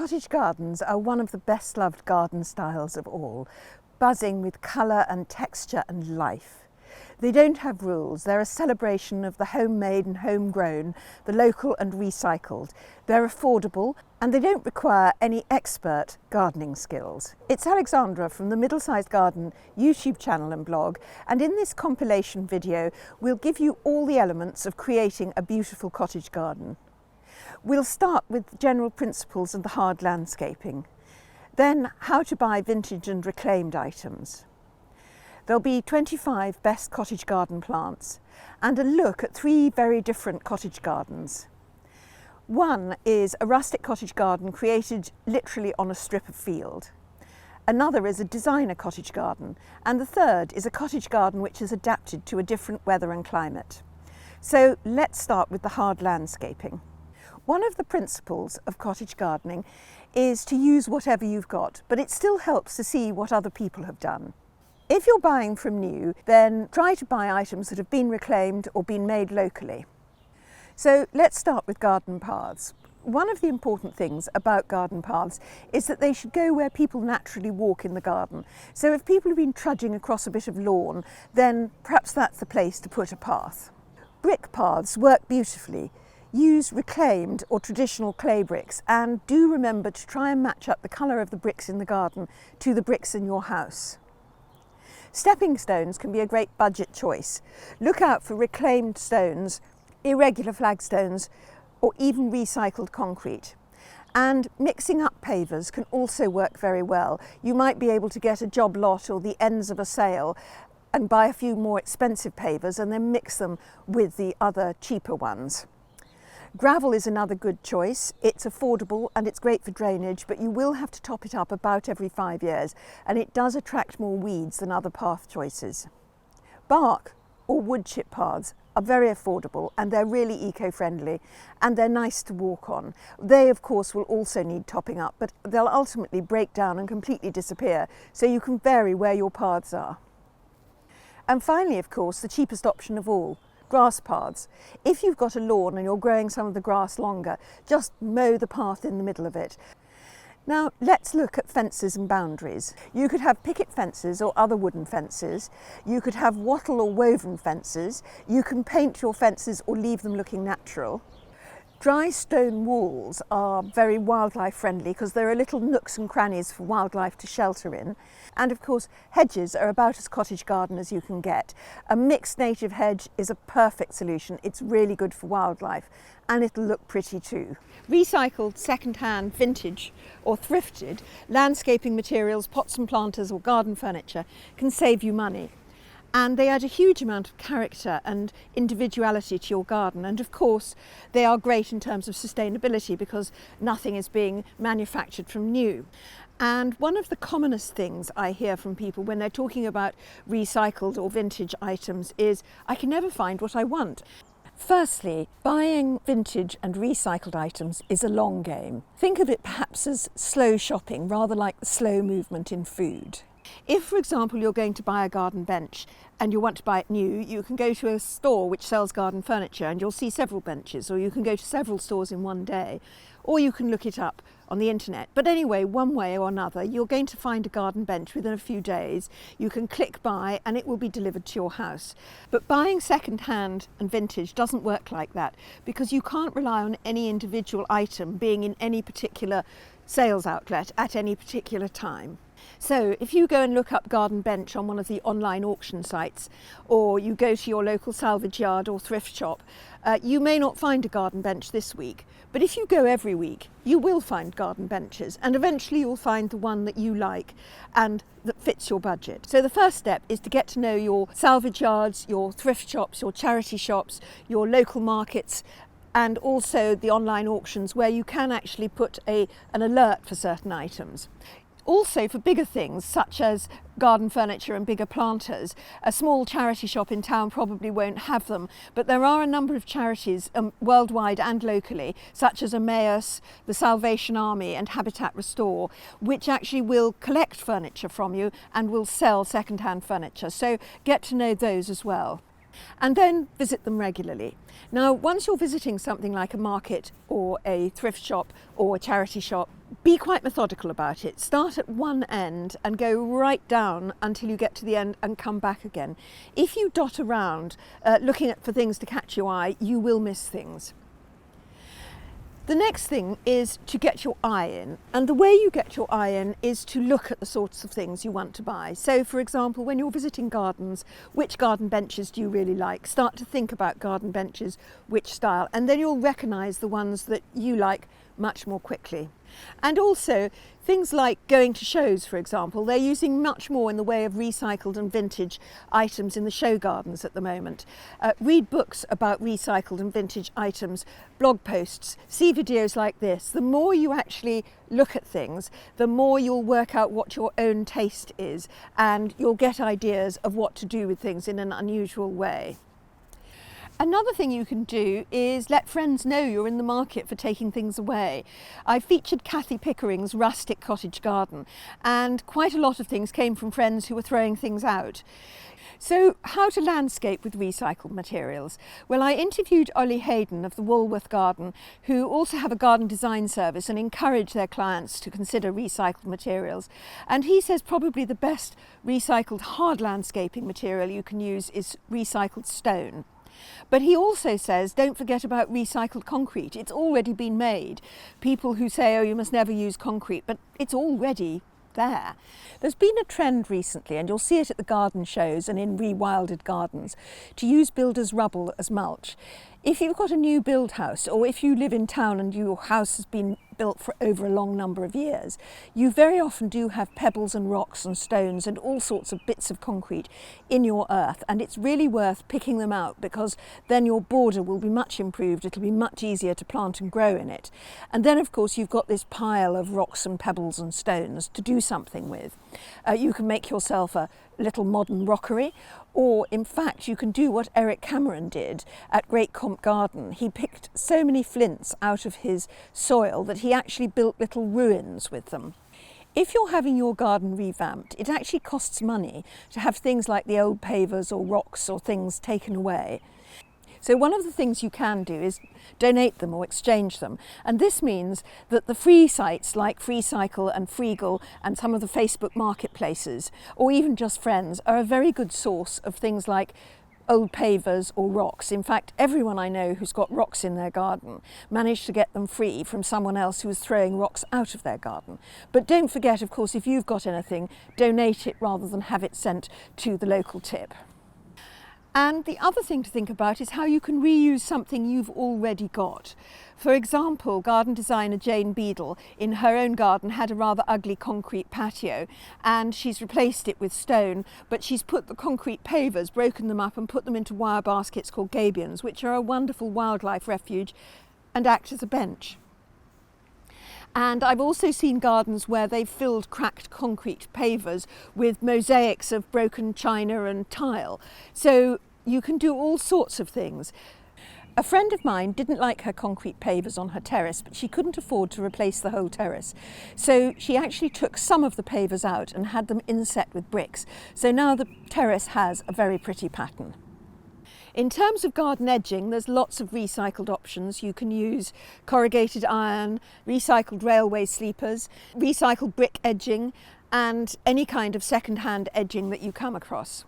Cottage gardens are one of the best loved garden styles of all, buzzing with colour and texture and life. They don't have rules, they're a celebration of the homemade and homegrown, the local and recycled. They're affordable and they don't require any expert gardening skills. It's Alexandra from the Middlesized Garden YouTube channel and blog, and in this compilation video we'll give you all the elements of creating a beautiful cottage garden. We'll start with general principles of the hard landscaping, then how to buy vintage and reclaimed items. There'll be 25 best cottage garden plants and a look at 3 very different cottage gardens. One is a rustic cottage garden created literally on a strip of field. Another is a designer cottage garden, and the third is a cottage garden which is adapted to a different weather and climate. So let's start with the hard landscaping. One of the principles of cottage gardening is to use whatever you've got, but it still helps to see what other people have done. If you're buying from new, then try to buy items that have been reclaimed or been made locally. So let's start with garden paths. One of the important things about garden paths is that they should go where people naturally walk in the garden. So if people have been trudging across a bit of lawn, then perhaps that's the place to put a path. Brick paths work beautifully. Use reclaimed or traditional clay bricks, and do remember to try and match up the colour of the bricks in the garden to the bricks in your house. Stepping stones can be a great budget choice. Look out for reclaimed stones, irregular flagstones, or even recycled concrete. And mixing up pavers can also work very well. You might be able to get a job lot or the ends of a sail and buy a few more expensive pavers and then mix them with the other cheaper ones. Gravel is another good choice. It's affordable and it's great for drainage, but you will have to top it up about every 5 years, and it does attract more weeds than other path choices. Bark or wood chip paths are very affordable and they're really eco-friendly and they're nice to walk on. They of course will also need topping up, but they'll ultimately break down and completely disappear, so you can vary where your paths are. And finally, of course, the cheapest option of all, grass paths. If you've got a lawn and you're growing some of the grass longer, just mow the path in the middle of it. Now let's look at fences and boundaries. You could have picket fences or other wooden fences. You could have wattle or woven fences. You can paint your fences or leave them looking natural. Dry stone walls are very wildlife friendly because there are little nooks and crannies for wildlife to shelter in. And of course, hedges are about as cottage garden as you can get. A mixed native hedge is a perfect solution. It's really good for wildlife and it'll look pretty too. Recycled, second-hand, vintage or thrifted landscaping materials, pots and planters or garden furniture can save you money. And they add a huge amount of character and individuality to your garden. And of course, they are great in terms of sustainability because nothing is being manufactured from new. And one of the commonest things I hear from people when they're talking about recycled or vintage items is, I can never find what I want. Firstly, buying vintage and recycled items is a long game. Think of it perhaps as slow shopping, rather like the slow movement in food. If, for example, you're going to buy a garden bench and you want to buy it new, you can go to a store which sells garden furniture and you'll see several benches, or you can go to several stores in one day, or you can look it up on the internet. But anyway, one way or another, you're going to find a garden bench within a few days. You can click buy and it will be delivered to your house. But buying second-hand and vintage doesn't work like that because you can't rely on any individual item being in any particular sales outlet at any particular time. So if you go and look up garden bench on one of the online auction sites, or you go to your local salvage yard or thrift shop, you may not find a garden bench this week, but if you go every week, you will find garden benches, and eventually you'll find the one that you like and that fits your budget. So the first step is to get to know your salvage yards, your thrift shops, your charity shops, your local markets, and also the online auctions where you can actually put an alert for certain items. Also for bigger things such as garden furniture and bigger planters, a small charity shop in town probably won't have them, but there are a number of charities worldwide and locally, such as Emmaus, the Salvation Army and Habitat Restore, which actually will collect furniture from you and will sell second-hand furniture. So get to know those as well. And then visit them regularly. Now, once you're visiting something like a market or a thrift shop or a charity shop, be quite methodical about it. Start at one end and go right down until you get to the end and come back again. If you dot around looking for things to catch your eye, you will miss things. The next thing is to get your eye in, and the way you get your eye in is to look at the sorts of things you want to buy. So, for example, when you're visiting gardens, which garden benches do you really like? Start to think about garden benches, which style, and then you'll recognise the ones that you like much more quickly. And also things like going to shows, for example, they're using much more in the way of recycled and vintage items in the show gardens at the moment. Read books about recycled and vintage items, blog posts, see videos like this. The more you actually look at things, the more you'll work out what your own taste is, and you'll get ideas of what to do with things in an unusual way. Another thing you can do is let friends know you're in the market for taking things away. I featured Kathy Pickering's rustic cottage garden, and quite a lot of things came from friends who were throwing things out. So how to landscape with recycled materials? Well, I interviewed Ollie Hayden of the Walworth Garden, who also have a garden design service and encourage their clients to consider recycled materials. And he says probably the best recycled hard landscaping material you can use is recycled stone. But he also says, don't forget about recycled concrete. It's already been made. People who say, oh, you must never use concrete, but it's already there. There's been a trend recently, and you'll see it at the garden shows and in rewilded gardens, to use builders' rubble as mulch. If you've got a new build house, or if you live in town and your house has been built for over a long number of years, you very often do have pebbles and rocks and stones and all sorts of bits of concrete in your earth, and it's really worth picking them out, because then your border will be much improved. It'll be much easier to plant and grow in it. And then of course you've got this pile of rocks and pebbles and stones to do something with. You can make yourself a little modern rockery, or in fact you can do what Eric Cameron did at Great Comp Garden. He picked so many flints out of his soil that he actually built little ruins with them. If you're having your garden revamped, it actually costs money to have things like the old pavers or rocks or things taken away. So one of the things you can do is donate them or exchange them. And this means that the free sites like FreeCycle and Freegal and some of the Facebook marketplaces, or even just friends, are a very good source of things like old pavers or rocks. In fact, everyone I know who's got rocks in their garden managed to get them free from someone else who was throwing rocks out of their garden. But don't forget, of course, if you've got anything, donate it rather than have it sent to the local tip. And the other thing to think about is how you can reuse something you've already got. For example, garden designer Jane Beadle in her own garden had a rather ugly concrete patio, and she's replaced it with stone, but she's put the concrete pavers, broken them up and put them into wire baskets called gabions, which are a wonderful wildlife refuge and act as a bench. And I've also seen gardens where they've filled cracked concrete pavers with mosaics of broken china and tile. So you can do all sorts of things. A friend of mine didn't like her concrete pavers on her terrace, but she couldn't afford to replace the whole terrace. So she actually took some of the pavers out and had them inset with bricks. So now the terrace has a very pretty pattern. In terms of garden edging, there's lots of recycled options. You can use corrugated iron, recycled railway sleepers, recycled brick edging, and any kind of second-hand edging that you come across.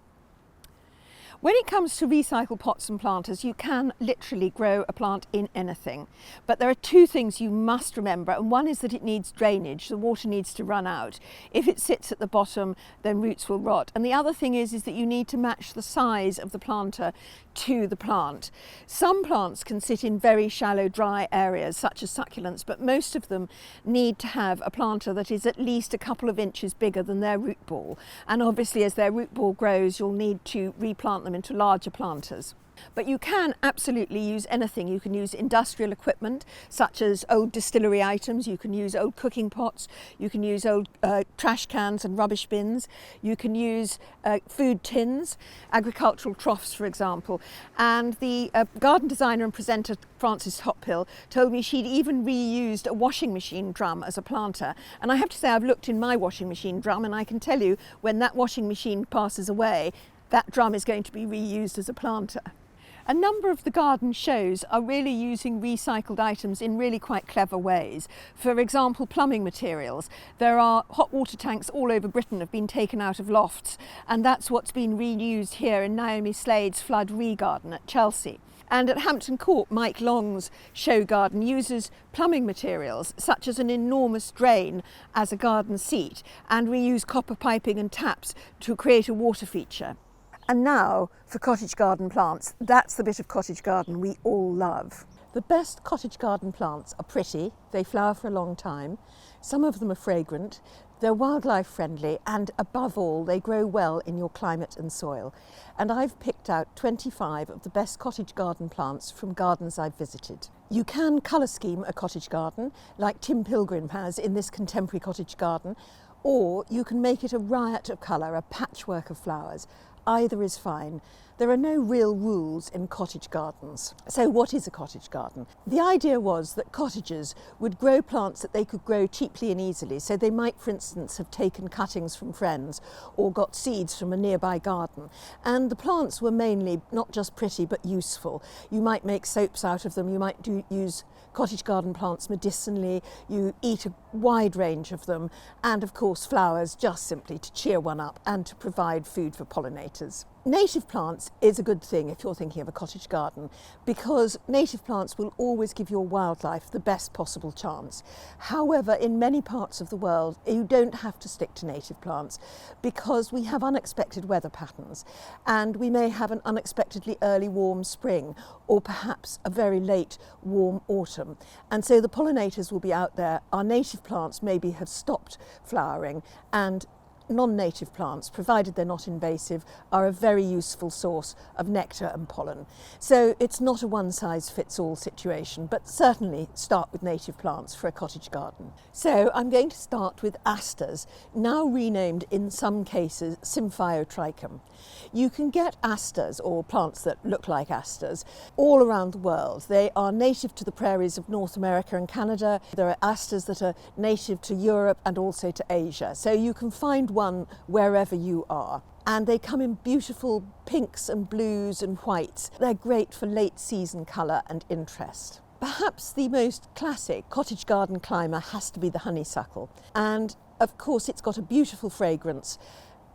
When it comes to recycled pots and planters, you can literally grow a plant in anything. But there are two things you must remember, and one is that it needs drainage. The water needs to run out. If it sits at the bottom, then roots will rot. And the other thing is that you need to match the size of the planter to the plant. Some plants can sit in very shallow, dry areas, such as succulents, but most of them need to have a planter that is at least a couple of inches bigger than their root ball. And obviously, as their root ball grows, you'll need to replant them into larger planters. But you can absolutely use anything. You can use industrial equipment, such as old distillery items. You can use old cooking pots. You can use old trash cans and rubbish bins. You can use food tins, agricultural troughs, for example. And the garden designer and presenter, Frances Hophill, told me she'd even reused a washing machine drum as a planter. And I have to say, I've looked in my washing machine drum, and I can tell you, when that washing machine passes away, That drum is going to be reused as a planter. A number of the garden shows are really using recycled items in really quite clever ways. For example, plumbing materials. There are hot water tanks all over Britain have been taken out of lofts, and that's what's been reused here in Naomi Slade's Flood Re-Garden at Chelsea. And at Hampton Court, Mike Long's show garden uses plumbing materials such as an enormous drain as a garden seat, and we use copper piping and taps to create a water feature. And now for cottage garden plants. That's the bit of cottage garden we all love. The best cottage garden plants are pretty, they flower for a long time, some of them are fragrant, they're wildlife friendly, and above all they grow well in your climate and soil. And I've picked out 25 of the best cottage garden plants from gardens I've visited. You can colour scheme a cottage garden like Tim Pilgrim has in this contemporary cottage garden, or you can make it a riot of colour, a patchwork of flowers. Either is fine. There are no real rules in cottage gardens. So what is a cottage garden? The idea was that cottagers would grow plants that they could grow cheaply and easily. So they might, for instance, have taken cuttings from friends or got seeds from a nearby garden. And the plants were mainly not just pretty but useful. You might make soaps out of them, you might use cottage garden plants medicinally, you eat a wide range of them, and of course flowers just simply to cheer one up and to provide food for pollinators. Native plants is a good thing if you're thinking of a cottage garden, because native plants will always give your wildlife the best possible chance. However, in many parts of the world you don't have to stick to native plants because we have unexpected weather patterns, and we may have an unexpectedly early warm spring or perhaps a very late warm autumn, and so the pollinators will be out there. Our native plants maybe have stopped flowering, and non-native plants, provided they're not invasive, are a very useful source of nectar and pollen. So it's not a one-size-fits-all situation, but certainly start with native plants for a cottage garden. So I'm going to start with asters, now renamed in some cases Symphyotrichum. You can get asters, or plants that look like asters, all around the world. They are native to the prairies of North America and Canada. There are asters that are native to Europe and also to Asia. So you can find one wherever you are. And they come in beautiful pinks and blues and whites. They're great for late season colour and interest. Perhaps the most classic cottage garden climber has to be the honeysuckle. And of course it's got a beautiful fragrance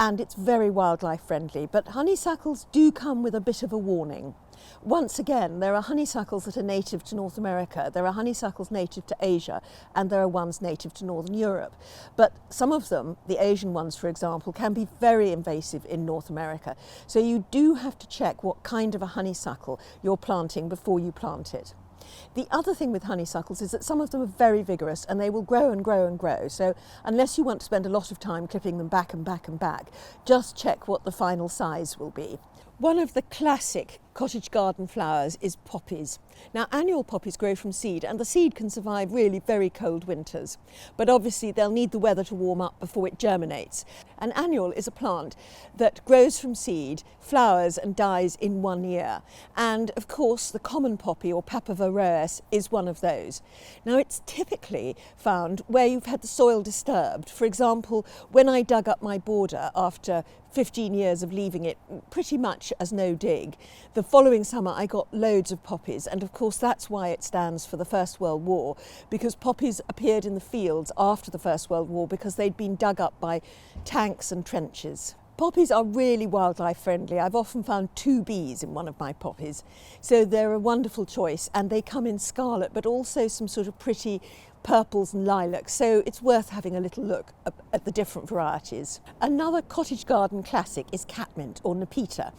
and it's very wildlife friendly, but honeysuckles do come with a bit of a warning. Once again, there are honeysuckles that are native to North America, there are honeysuckles native to Asia, and there are ones native to Northern Europe. But some of them, the Asian ones for example, can be very invasive in North America. So you do have to check what kind of a honeysuckle you're planting before you plant it. The other thing with honeysuckles is that some of them are very vigorous and they will grow and grow and grow. So unless you want to spend a lot of time clipping them back and back and back, just check what the final size will be. One of the classic cottage garden flowers is poppies. Now, annual poppies grow from seed, and the seed can survive really very cold winters. But obviously they'll need the weather to warm up before it germinates. An annual is a plant that grows from seed, flowers and dies in 1 year. And of course the common poppy, or Papaver is one of those. Now, it's typically found where you've had the soil disturbed. For example, when I dug up my border after 15 years of leaving it pretty much as no dig, the following summer I got loads of poppies, and of course that's why it stands for the First World War, because poppies appeared in the fields after the First World War because they'd been dug up by tanks and trenches. Poppies are really wildlife friendly. I've often found 2 bees in one of my poppies, so they're a wonderful choice, and they come in scarlet but also some sort of pretty purples and lilacs, so it's worth having a little look at the different varieties. Another cottage garden classic is catmint, or nepeta,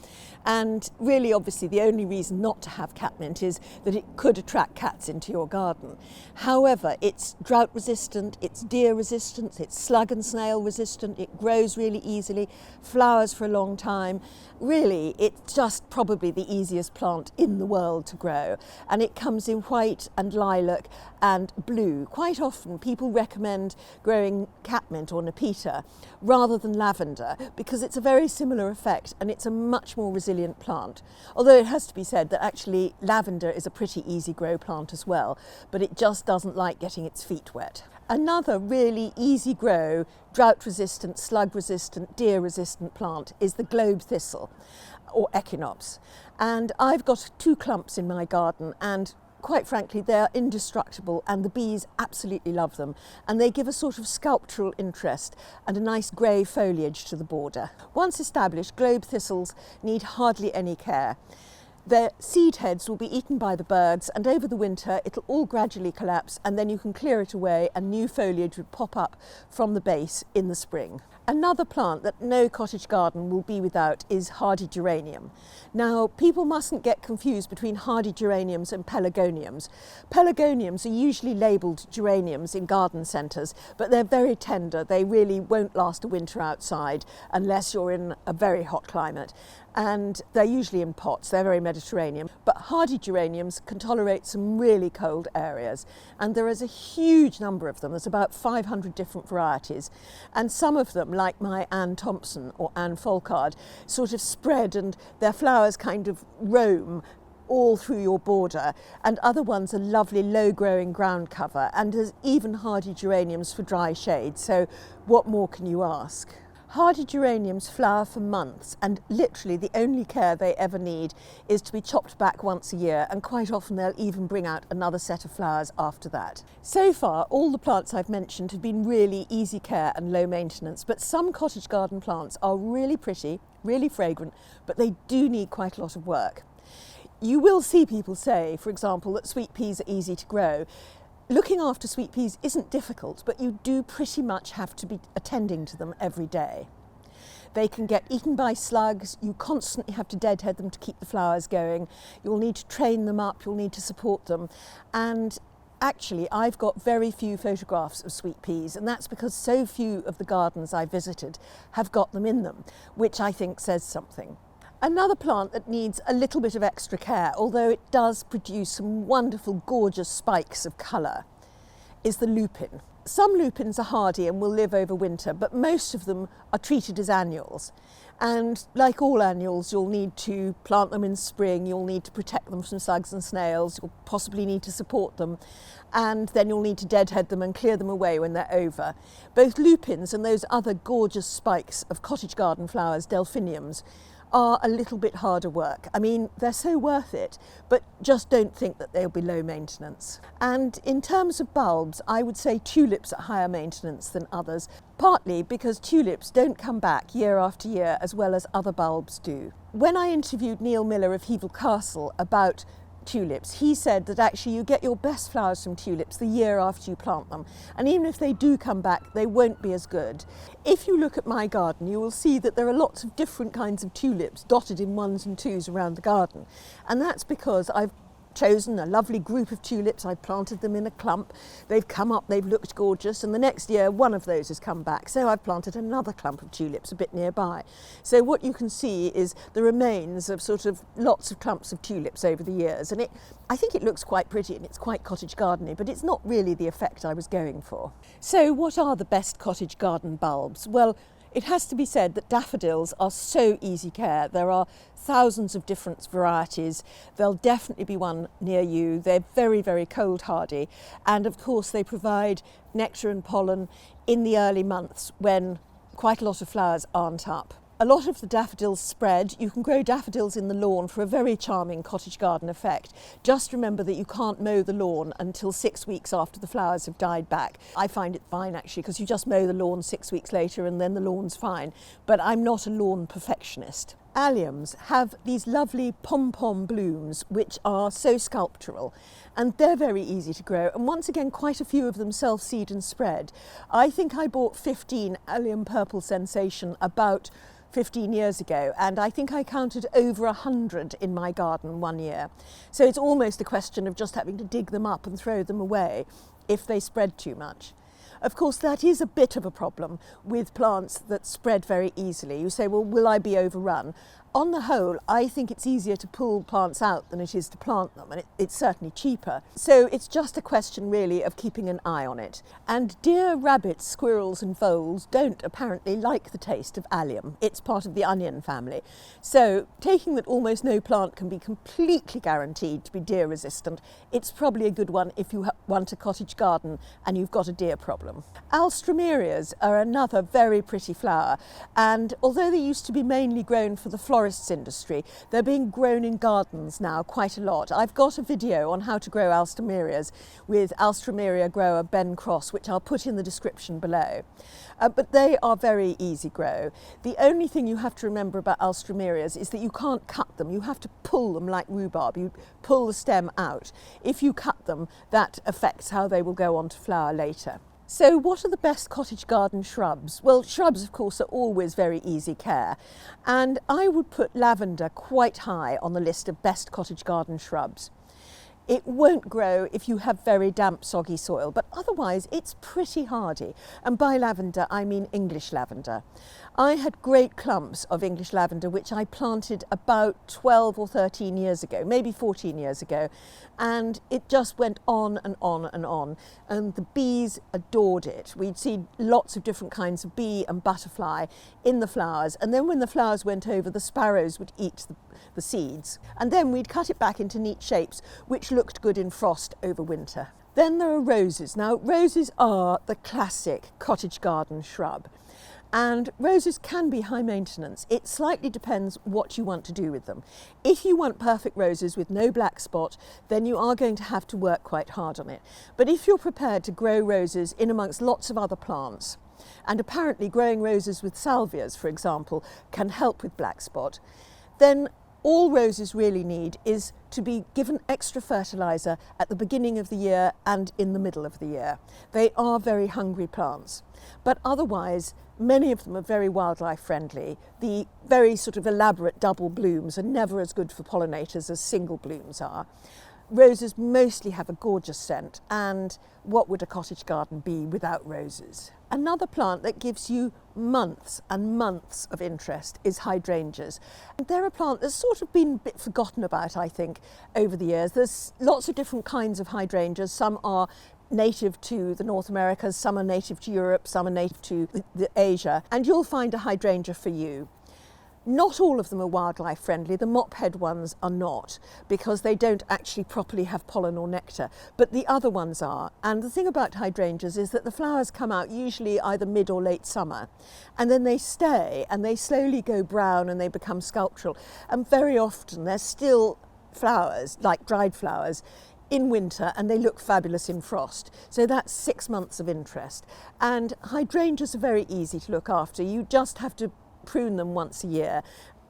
and really obviously the only reason not to have catmint is that it could attract cats into your garden. However, it's drought resistant, it's deer resistant, it's slug and snail resistant, it grows really easily, flowers for a long time. Really, it's just probably the easiest plant in the world to grow, and it comes in white and lilac and blue. Quite often people recommend growing catmint or nepeta rather than lavender because it's a very similar effect and it's a much more resilient plant. Although it has to be said that actually lavender is a pretty easy grow plant as well, but it just doesn't like getting its feet wet. Another really easy grow, drought resistant, slug resistant, deer resistant plant is the globe thistle or echinops. And I've got 2 clumps in my garden, and quite frankly they're indestructible and the bees absolutely love them, and they give a sort of sculptural interest and a nice grey foliage to the border. Once established, globe thistles need hardly any care. Their seed heads will be eaten by the birds, and over the winter it'll all gradually collapse, and then you can clear it away and new foliage would pop up from the base in the spring. Another plant that no cottage garden will be without is hardy geranium. Now, people mustn't get confused between hardy geraniums and pelargoniums. Pelargoniums are usually labelled geraniums in garden centres, but they're very tender. They really won't last a winter outside unless you're in a very hot climate. And they're usually in pots, they're very Mediterranean. But hardy geraniums can tolerate some really cold areas. And there is a huge number of them. There's about 500 different varieties. And some of them, like my Anne Thompson or Anne Folkard, sort of spread and their flowers kind of roam all through your border. And other ones are lovely low-growing ground cover. And there's even hardy geraniums for dry shade. So what more can you ask? Hardy geraniums flower for months, and literally the only care they ever need is to be chopped back once a year, and quite often they'll even bring out another set of flowers after that. So far, all the plants I've mentioned have been really easy care and low maintenance, but some cottage garden plants are really pretty, really fragrant, but they do need quite a lot of work. You will see people say, for example, that sweet peas are easy to grow. Looking after sweet peas isn't difficult, but you do pretty much have to be attending to them every day. They can get eaten by slugs, you constantly have to deadhead them to keep the flowers going, you'll need to train them up, you'll need to support them. And actually, I've got very few photographs of sweet peas, and that's because so few of the gardens I visited have got them in them, which I think says something. Another plant that needs a little bit of extra care, although it does produce some wonderful, gorgeous spikes of colour, is the lupin. Some lupins are hardy and will live over winter, but most of them are treated as annuals. And like all annuals, you'll need to plant them in spring, you'll need to protect them from slugs and snails, you'll possibly need to support them, and then you'll need to deadhead them and clear them away when they're over. Both lupins and those other gorgeous spikes of cottage garden flowers, delphiniums, are a little bit harder work. I mean, they're so worth it, but just don't think that they'll be low maintenance. And in terms of bulbs, I would say tulips are higher maintenance than others, partly because tulips don't come back year after year as well as other bulbs do. When I interviewed Neil Miller of Hevel Castle about tulips, he said that actually you get your best flowers from tulips the year after you plant them, and even if they do come back, they won't be as good. If you look at my garden, you will see that there are lots of different kinds of tulips dotted in 1s and 2s around the garden, and that's because I've chosen a lovely group of tulips. I planted them in a clump, they've come up, they've looked gorgeous, and the next year one of those has come back, so I've planted another clump of tulips a bit nearby. So what you can see is the remains of sort of lots of clumps of tulips over the years, and I think it looks quite pretty and it's quite cottage gardeny, but it's not really the effect I was going for. So what are the best cottage garden bulbs? Well, it has to be said that daffodils are so easy care. There are thousands of different varieties. There'll definitely be one near you. They're very, very cold hardy. And of course they provide nectar and pollen in the early months when quite a lot of flowers aren't up. A lot of the daffodils spread. You can grow daffodils in the lawn for a very charming cottage garden effect. Just remember that you can't mow the lawn until 6 weeks after the flowers have died back. I find it fine actually, because you just mow the lawn 6 weeks later and then the lawn's fine. But I'm not a lawn perfectionist. Alliums have these lovely pom-pom blooms which are so sculptural, and they're very easy to grow, and once again quite a few of them self-seed and spread. I think I bought 15 Allium Purple Sensation about 15 years ago, and I think I counted over 100 in my garden one year. So it's almost a question of just having to dig them up and throw them away if they spread too much. Of course, that is a bit of a problem with plants that spread very easily. You say, well, will I be overrun? On the whole, I think it's easier to pull plants out than it is to plant them, and it's certainly cheaper. So it's just a question really of keeping an eye on it. And deer, rabbits, squirrels and voles don't apparently like the taste of allium. It's part of the onion family. So taking that almost no plant can be completely guaranteed to be deer resistant, it's probably a good one if you want a cottage garden and you've got a deer problem. Alstromerias are another very pretty flower, and although they used to be mainly grown for the florists industry, they're being grown in gardens now quite a lot. I've got a video on how to grow alstromerias with alstromeria grower Ben Cross, which I'll put in the description below. But they are very easy grow. The only thing you have to remember about alstromerias is that you can't cut them. You have to pull them like rhubarb. You pull the stem out. If you cut them, that affects how they will go on to flower later. So what are the best cottage garden shrubs? Well, shrubs of course are always very easy care, and I would put lavender quite high on the list of best cottage garden shrubs. It won't grow if you have very damp, soggy soil, but otherwise it's pretty hardy. And by lavender, I mean English lavender. I had great clumps of English lavender, which I planted about 12 or 13 years ago, maybe 14 years ago. And it just went on and on and on. And the bees adored it. We'd see lots of different kinds of bee and butterfly in the flowers. And then when the flowers went over, the sparrows would eat the seeds. And then we'd cut it back into neat shapes, which looked good in frost over winter. Then there are roses. Now, roses are the classic cottage garden shrub. And roses can be high maintenance. It slightly depends what you want to do with them. If you want perfect roses with no black spot, then you are going to have to work quite hard on it. But if you're prepared to grow roses in amongst lots of other plants, and apparently growing roses with salvias, for example, can help with black spot, then all roses really need is to be given extra fertiliser at the beginning of the year and in the middle of the year. They are very hungry plants, but otherwise many of them are very wildlife friendly. The very sort of elaborate double blooms are never as good for pollinators as single blooms are. Roses mostly have a gorgeous scent, and what would a cottage garden be without roses? Another plant that gives you months and months of interest is hydrangeas. And they're a plant that's sort of been a bit forgotten about, I think, over the years. There's lots of different kinds of hydrangeas. Some are native to the North Americas, some are native to Europe, some are native to Asia, and you'll find a hydrangea for you. Not all of them are wildlife friendly. The mop-head ones are not, because they don't actually properly have pollen or nectar, but the other ones are. And the thing about hydrangeas is that the flowers come out usually either mid or late summer, and then they stay and they slowly go brown and they become sculptural, and very often they're still flowers, like dried flowers, in winter, and they look fabulous in frost. So that's 6 months of interest. And hydrangeas are very easy to look after. You just have to prune them once a year,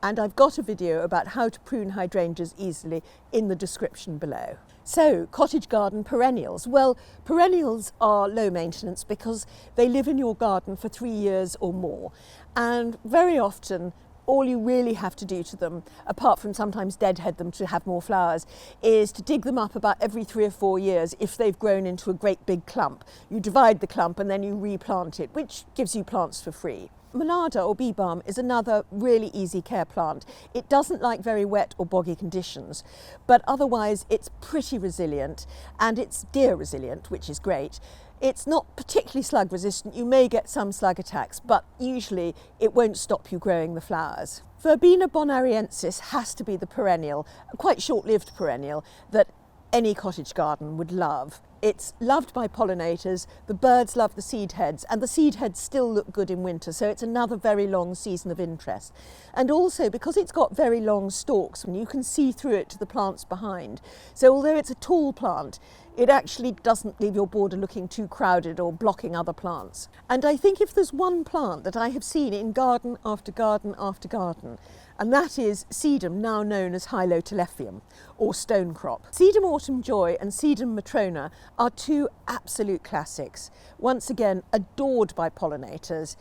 and I've got a video about how to prune hydrangeas easily in the description below. So, cottage garden perennials. Well, perennials are low maintenance because they live in your garden for 3 years or more, and very often all you really have to do to them, apart from sometimes deadhead them to have more flowers, is to dig them up about every 3 or 4 years if they've grown into a great big clump. You divide the clump and then you replant it, which gives you plants for free. Monarda or bee balm is another really easy care plant. It doesn't like very wet or boggy conditions, but otherwise it's pretty resilient, and it's deer resilient, which is great. It's not particularly slug resistant. You may get some slug attacks, but usually it won't stop you growing the flowers. Verbena bonariensis has to be the perennial, a quite short-lived perennial, that any cottage garden would love. It's loved by pollinators, the birds love the seed heads, and the seed heads still look good in winter, so it's another very long season of interest. And also because it's got very long stalks and you can see through it to the plants behind. So although it's a tall plant, it actually doesn't leave your border looking too crowded or blocking other plants. And I think if there's one plant that I have seen in garden after garden after garden, and that is sedum, now known as Hylotelephium, or stonecrop. Sedum Autumn Joy and Sedum Matrona are two absolute classics, once again adored by pollinators.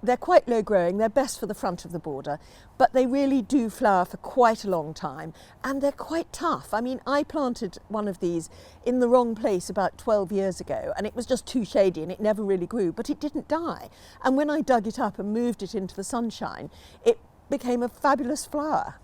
They're quite low growing, they're best for the front of the border, but they really do flower for quite a long time, and they're quite tough. I mean, I planted one of these in the wrong place about 12 years ago, and it was just too shady and it never really grew, but it didn't die. And when I dug it up and moved it into the sunshine, it became a fabulous flower.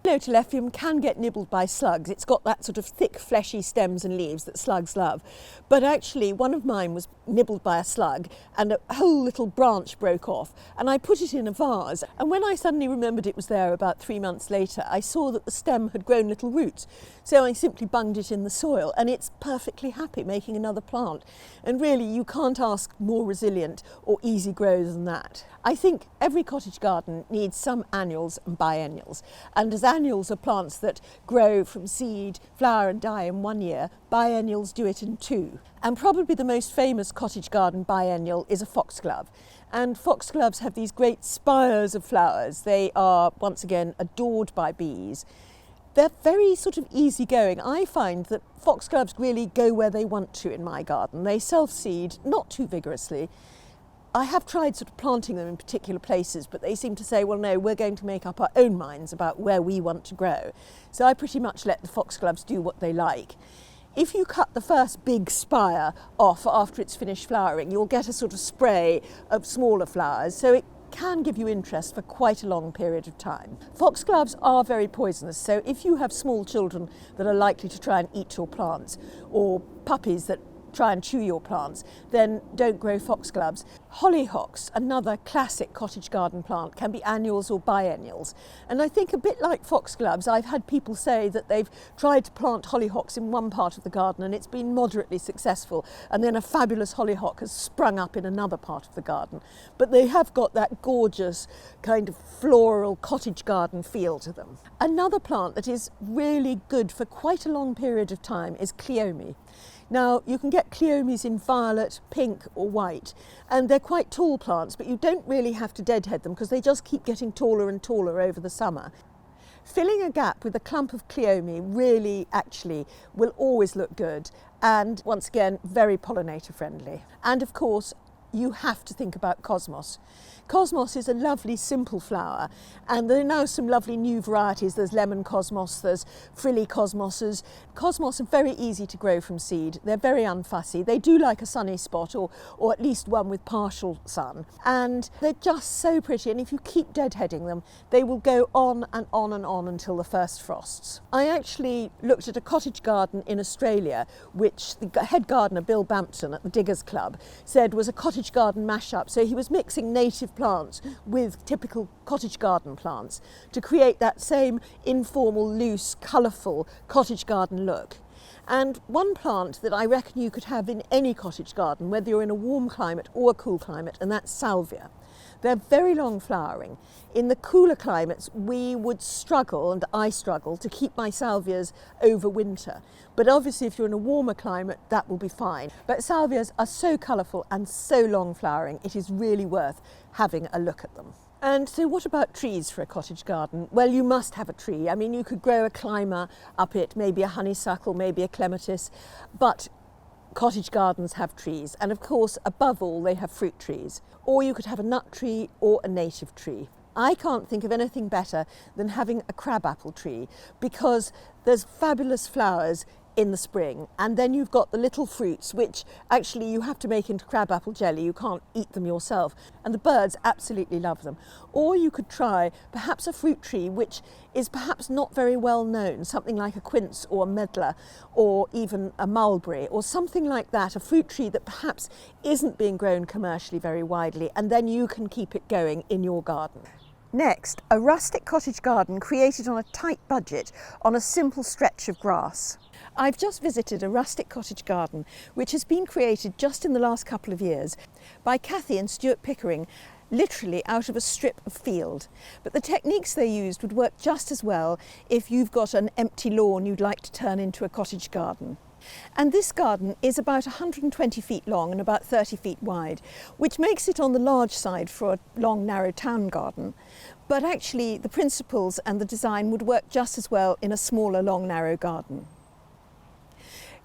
Telephum can get nibbled by slugs. It's got that sort of thick, fleshy stems and leaves that slugs love. But actually, one of mine was nibbled by a slug and a whole little branch broke off. And I put it in a vase. And when I suddenly remembered it was there about 3 months later, I saw that the stem had grown little roots. So I simply bunged it in the soil and it's perfectly happy making another plant. And really, you can't ask more resilient or easy grow than that. I think every cottage garden needs some annuals and biennials. And as annuals are plants that grow from seed, flower and die in 1 year, biennials do it in 2. And probably the most famous cottage garden biennial is a foxglove. And foxgloves have these great spires of flowers. They are, once again, adored by bees. They're very sort of easygoing. I find that foxgloves really go where they want to in my garden. They self-seed, not too vigorously. I have tried sort of planting them in particular places, but they seem to say, well, no, we're going to make up our own minds about where we want to grow. So I pretty much let the foxgloves do what they like. If you cut the first big spire off after it's finished flowering, you'll get a sort of spray of smaller flowers, so it can give you interest for quite a long period of time. Foxgloves are very poisonous, so if you have small children that are likely to try and eat your plants, or puppies that try and chew your plants, then don't grow foxgloves. Hollyhocks, another classic cottage garden plant, can be annuals or biennials. And I think a bit like foxgloves, I've had people say that they've tried to plant hollyhocks in one part of the garden and it's been moderately successful, and then a fabulous hollyhock has sprung up in another part of the garden. But they have got that gorgeous kind of floral cottage garden feel to them. Another plant that is really good for quite a long period of time is cleome. Now, you can get cleomes in violet, pink or white, and they're quite tall plants, but you don't really have to deadhead them because they just keep getting taller and taller over the summer. Filling a gap with a clump of cleome really actually will always look good, and once again, very pollinator friendly. And of course, you have to think about cosmos. Cosmos is a lovely simple flower, and there are now some lovely new varieties. There's lemon cosmos, there's frilly cosmoses. Cosmos are very easy to grow from seed. They're very unfussy. They do like a sunny spot or at least one with partial sun. And they're just so pretty, and if you keep deadheading them, they will go on and on and on until the first frosts. I actually looked at a cottage garden in Australia, which the head gardener, Bill Bampton at the Diggers Club, said was a cottage garden mashup. So he was mixing native plants with typical cottage garden plants to create that same informal, loose, colourful cottage garden look. And one plant that I reckon you could have in any cottage garden, whether you're in a warm climate or a cool climate, and that's salvia. They're very long flowering. In the cooler climates, we would struggle, and I struggle, to keep my salvias over winter. But obviously, if you're in a warmer climate, that will be fine. But salvias are so colourful and so long flowering, it is really worth having a look at them. And so what about trees for a cottage garden? Well, you must have a tree. I mean, you could grow a climber up it, maybe a honeysuckle, maybe a clematis, but cottage gardens have trees, and of course, above all, they have fruit trees. Or you could have a nut tree or a native tree. I can't think of anything better than having a crabapple tree, because there's fabulous flowers in the spring, and then you've got the little fruits which actually you have to make into crabapple jelly. You can't eat them yourself, and the birds absolutely love them. Or you could try perhaps a fruit tree which is perhaps not very well known, something like a quince or a medlar or even a mulberry or something like that, a fruit tree that perhaps isn't being grown commercially very widely, and then you can keep it going in your garden. Next, a rustic cottage garden created on a tight budget on a simple stretch of grass. I've just visited a rustic cottage garden which has been created just in the last couple of years by Kathy and Stuart Pickering, literally out of a strip of field. But the techniques they used would work just as well if you've got an empty lawn you'd like to turn into a cottage garden. And this garden is about 120 feet long and about 30 feet wide, which makes it on the large side for a long, narrow town garden. But actually, the principles and the design would work just as well in a smaller, long, narrow garden.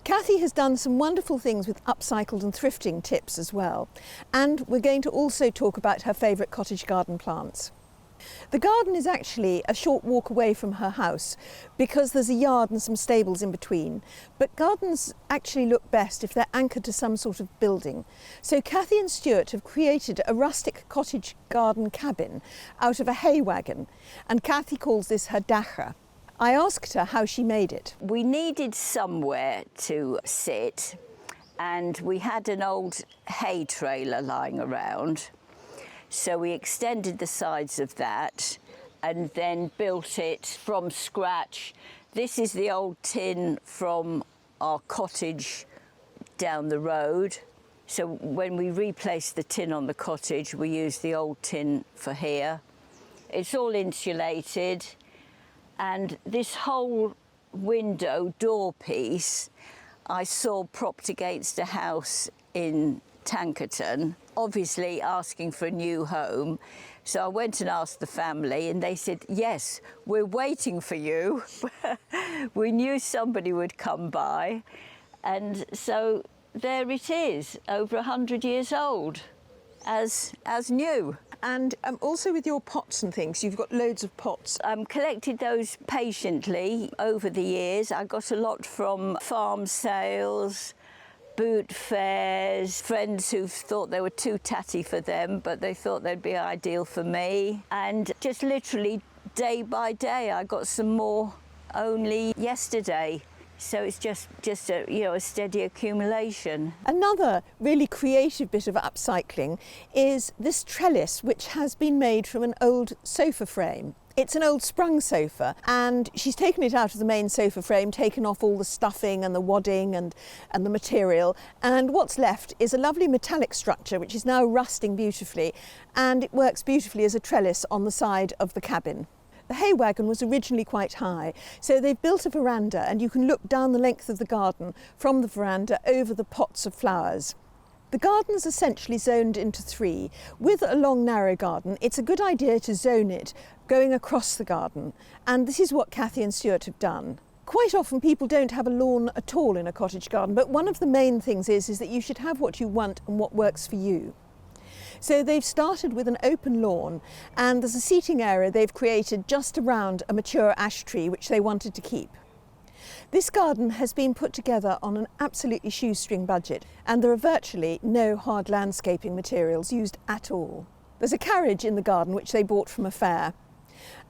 Kathy has done some wonderful things with upcycled and thrifting tips as well. And we're going to also talk about her favourite cottage garden plants. The garden is actually a short walk away from her house because there's a yard and some stables in between. But gardens actually look best if they're anchored to some sort of building. So Kathy and Stuart have created a rustic cottage garden cabin out of a hay wagon, and Kathy calls this her acre. I asked her how she made it. We needed somewhere to sit, and we had an old hay trailer lying around. So we extended the sides of that and then built it from scratch. This is the old tin from our cottage down the road. So when we replaced the tin on the cottage, we used the old tin for here. It's all insulated, and this whole window door piece I saw propped against a house in Tankerton, obviously asking for a new home. So I went and asked the family, and they said, yes, we're waiting for you. We knew somebody would come by. And so there it is, over 100 years old, as new. And also with your pots and things, you've got loads of pots. Collected those patiently over the years. I got a lot from farm sales, boot fairs, friends who thought they were too tatty for them, but they thought they'd be ideal for me. And just literally day by day, I got some more only yesterday. So it's just a steady accumulation. Another really creative bit of upcycling is this trellis, which has been made from an old sofa frame. It's an old sprung sofa, and she's taken it out of the main sofa frame, taken off all the stuffing and the wadding and the material, and what's left is a lovely metallic structure which is now rusting beautifully, and it works beautifully as a trellis on the side of the cabin. The hay wagon was originally quite high, so they've built a veranda, and you can look down the length of the garden from the veranda over the pots of flowers. The garden's essentially zoned into three. With a long narrow garden, it's a good idea to zone it going across the garden, and this is what Kathy and Stuart have done. Quite often people don't have a lawn at all in a cottage garden, but one of the main things is that you should have what you want and what works for you. So they've started with an open lawn, and there's a seating area they've created just around a mature ash tree which they wanted to keep. This garden has been put together on an absolutely shoestring budget, and there are virtually no hard landscaping materials used at all. There's a carriage in the garden which they bought from a fair,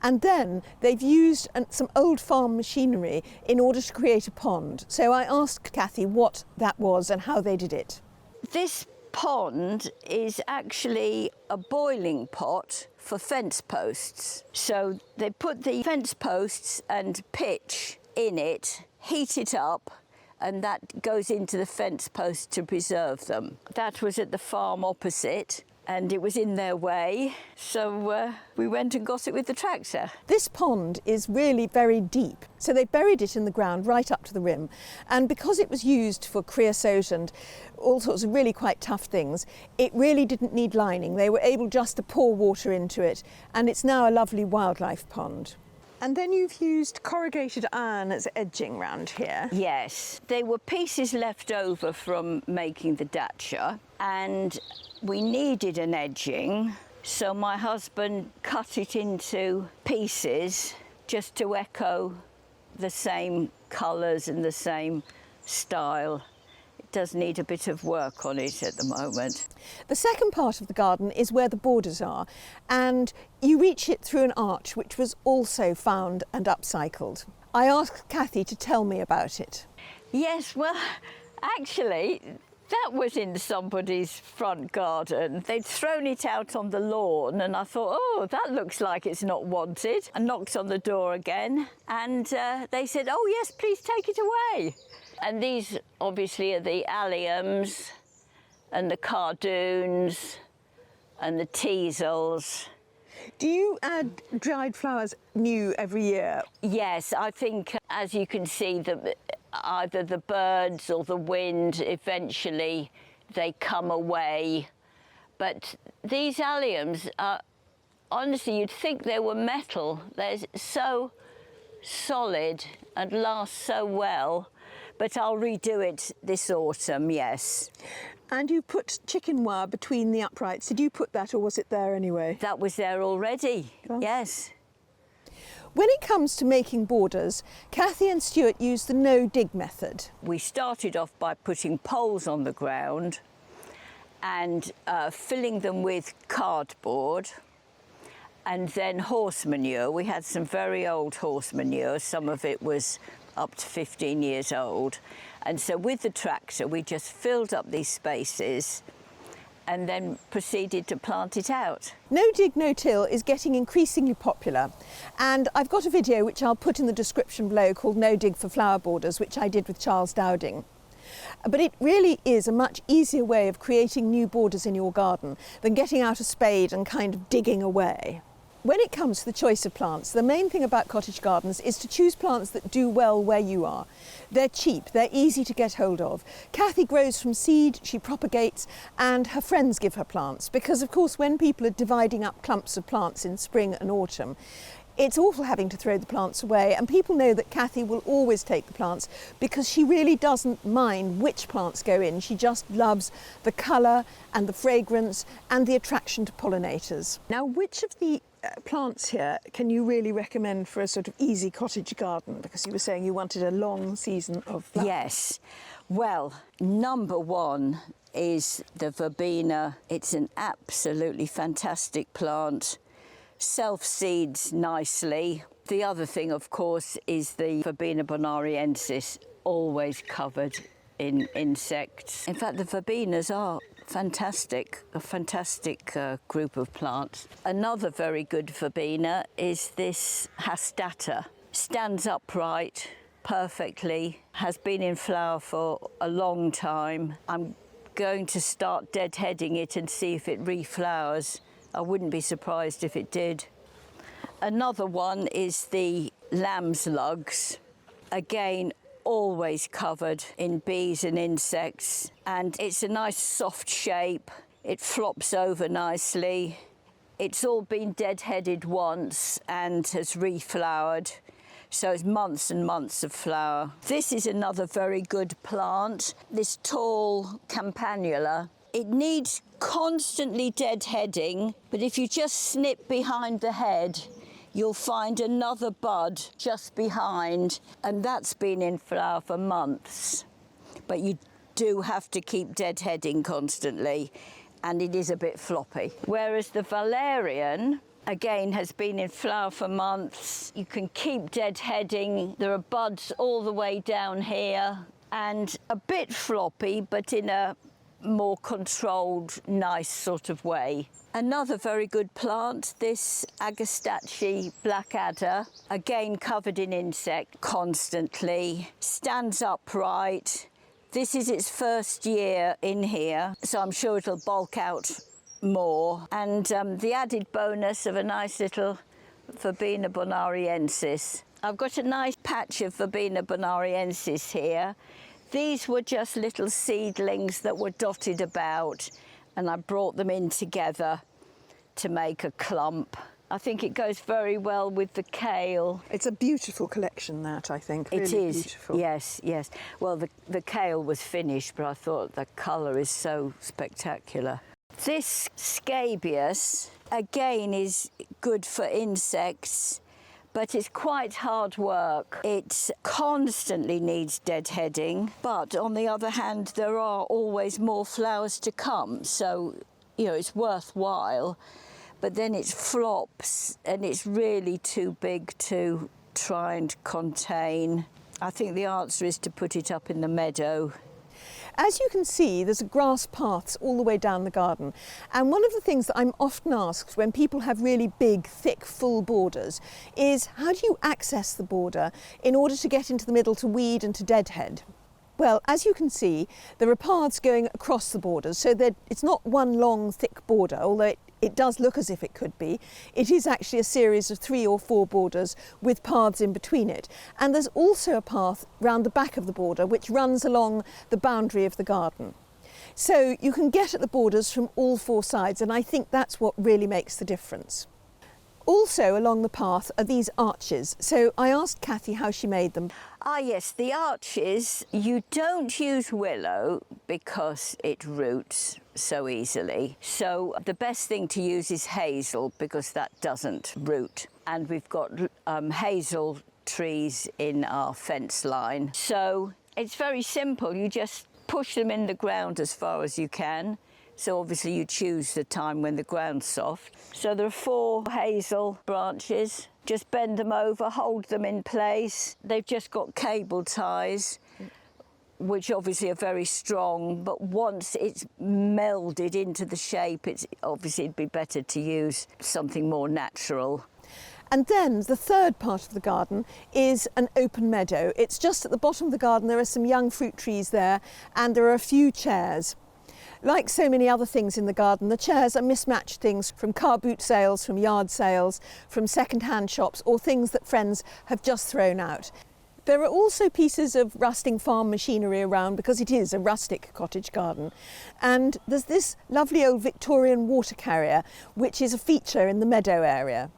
and then they've used some old farm machinery in order to create a pond. So I asked Kathy what that was and how they did it. This pond is actually a boiling pot for fence posts. So they put the fence posts and pitch in it, heat it up, and that goes into the fence posts to preserve them. That was at the farm opposite, and it was in their way, so we went and got it with the tractor. This pond is really very deep, so they buried it in the ground right up to the rim, and because it was used for creosote and all sorts of really quite tough things, it really didn't need lining. They were able just to pour water into it, and it's now a lovely wildlife pond. And then you've used corrugated iron as edging round here. Yes, they were pieces left over from making the dacha, and we needed an edging, so my husband cut it into pieces just to echo the same colours and the same style. It does need a bit of work on it at the moment. The second part of the garden is where the borders are, and you reach it through an arch which was also found and upcycled. I asked Kathy to tell me about it. Yes, well, actually, that was in somebody's front garden. They'd thrown it out on the lawn, and I thought, oh, that looks like it's not wanted. I knocked on the door again, and they said, oh yes, please take it away. And these obviously are the alliums and the cardoons and the teasels. Do you add dried flowers new every year? Yes, I think, as you can see, either the birds or the wind, eventually they come away. But these alliums are, honestly, you'd think they were metal. They're so solid and last so well. But I'll redo it this autumn, yes. And you put chicken wire between the uprights. Did you put that or was it there anyway? That was there already, Gosh. yes. When it comes to making borders, Kathy and Stuart use the no-dig method. We started off by putting poles on the ground and filling them with cardboard and then horse manure. We had some very old horse manure. Some of it was up to 15 years old. And so with the tractor, we just filled up these spaces and then proceeded to plant it out. No dig, no till is getting increasingly popular, and I've got a video which I'll put in the description below called No Dig for Flower Borders, which I did with Charles Dowding. But it really is a much easier way of creating new borders in your garden than getting out a spade and kind of digging away. When it comes to the choice of plants, the main thing about cottage gardens is to choose plants that do well where you are. They're cheap, they're easy to get hold of. Kathy grows from seed, she propagates, and her friends give her plants because, of course, when people are dividing up clumps of plants in spring and autumn, it's awful having to throw the plants away, and people know that Kathy will always take the plants because she really doesn't mind which plants go in. She just loves the colour and the fragrance and the attraction to pollinators. Now, which of the plants here can you really recommend for a sort of easy cottage garden? Because you were saying you wanted a long season of flowers. Yes. Well, number one is the verbena. It's an absolutely fantastic plant. Self-seeds nicely. The other thing, of course, is the verbena bonariensis, always covered in insects. In fact, the verbenas are fantastic, a fantastic group of plants. Another very good verbena is this hastata. Stands upright perfectly, has been in flower for a long time. I'm going to start deadheading it and see if it reflowers. I wouldn't be surprised if it did. Another one is the lamb's lugs. Again, always covered in bees and insects, and it's a nice soft shape. It flops over nicely. It's all been deadheaded once and has reflowered, so it's months and months of flower. This is another very good plant, this tall campanula. It needs constantly deadheading, but if you just snip behind the head, you'll find another bud just behind, and that's been in flower for months. But you do have to keep deadheading constantly, and it is a bit floppy. Whereas the valerian, again, has been in flower for months. You can keep deadheading. There are buds all the way down here, and a bit floppy, but in a more controlled, nice sort of way. Another very good plant, this Agastache blackadder, again covered in insect constantly, stands upright. This is its first year in here, so I'm sure it'll bulk out more. And the added bonus of a nice little verbena bonariensis. I've got a nice patch of verbena bonariensis here. These were just little seedlings that were dotted about, and I brought them in together to make a clump. I think it goes very well with the kale. It's a beautiful collection, that, I think. Really it is, beautiful. Yes, yes. Well, the kale was finished, but I thought the colour is so spectacular. This scabious, again, is good for insects, but it's quite hard work. It constantly needs deadheading, but on the other hand, there are always more flowers to come, so, you know, it's worthwhile. But then it flops, and it's really too big to try and contain. I think the answer is to put it up in the meadow. As you can see, there's grass paths all the way down the garden. And one of the things that I'm often asked when people have really big, thick, full borders is how do you access the border in order to get into the middle to weed and to deadhead? Well, as you can see, there are paths going across the borders, so that it's not one long, thick border, although it does look as if it could be. It is actually a series of 3 or 4 borders with paths in between it. And there's also a path round the back of the border which runs along the boundary of the garden. So you can get at the borders from all 4 sides, and I think that's what really makes the difference. Also along the path are these arches. So I asked Kathy how she made them. Ah yes, the arches, you don't use willow because it roots so easily. So the best thing to use is hazel because that doesn't root. And we've got hazel trees in our fence line. So it's very simple. You just push them in the ground as far as you can. So obviously you choose the time when the ground's soft. So there are 4 hazel branches. Just bend them over, hold them in place. They've just got cable ties, which obviously are very strong, but once it's melded into the shape, it'd be better to use something more natural. And then the third part of the garden is an open meadow. It's just at the bottom of the garden. There are some young fruit trees there, and there are a few chairs. Like so many other things in the garden, the chairs are mismatched things from car boot sales, from yard sales, from second-hand shops, or things that friends have just thrown out. There are also pieces of rusting farm machinery around because it is a rustic cottage garden. And there's this lovely old Victorian water carrier, which is a feature in the meadow area.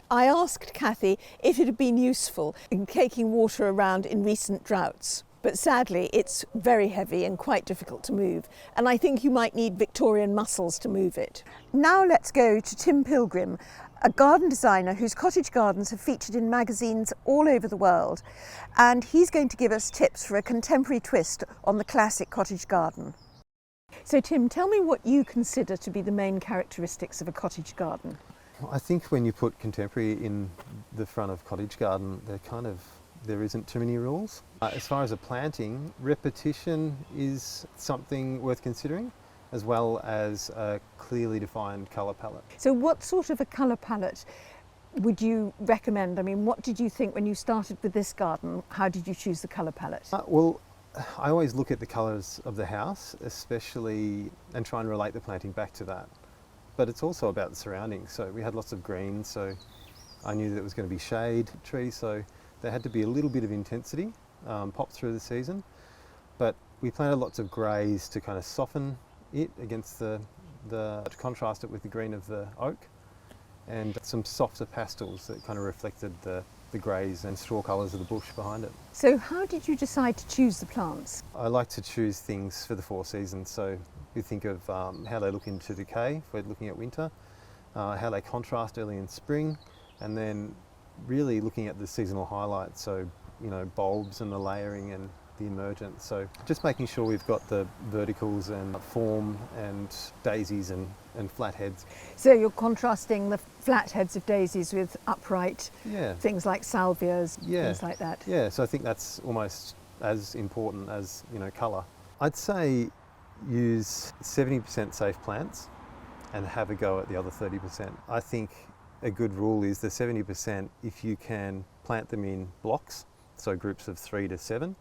I asked Kathy if it had been useful in taking water around in recent droughts. But sadly, it's very heavy and quite difficult to move. And I think you might need Victorian muscles to move it. Now let's go to Tim Pilgrim, a garden designer whose cottage gardens have featured in magazines all over the world. And he's going to give us tips for a contemporary twist on the classic cottage garden. So Tim, tell me what you consider to be the main characteristics of a cottage garden. I think when you put contemporary in the front of cottage garden, there isn't too many rules. As far as a planting, repetition is something worth considering, as well as a clearly defined colour palette. So what sort of a colour palette would you recommend? I mean, what did you think when you started with this garden? How did you choose the colour palette? Well, I always look at the colours of the house, especially, and try and relate the planting back to that. But it's also about the surroundings. So we had lots of green, so I knew that it was going to be shade trees, so there had to be a little bit of intensity pop through the season. But we planted lots of greys to kind of soften it against to contrast it with the green of the oak, and some softer pastels that kind of reflected the greys and straw colours of the bush behind it. So how did you decide to choose the plants? I like to choose things for the 4 seasons. So we think of how they look into decay if we're looking at winter, how they contrast early in spring, and then really looking at the seasonal highlights, so bulbs and the layering and the emergence. So just making sure we've got the verticals and form and daisies and flat heads. So you're contrasting the flat heads of daisies with upright things like salvias, things like that. Yeah, so I think that's almost as important as colour. I'd say use 70% safe plants and have a go at the other 30%. I think a good rule is the 70%, if you can plant them in blocks, so groups of 3 to 7,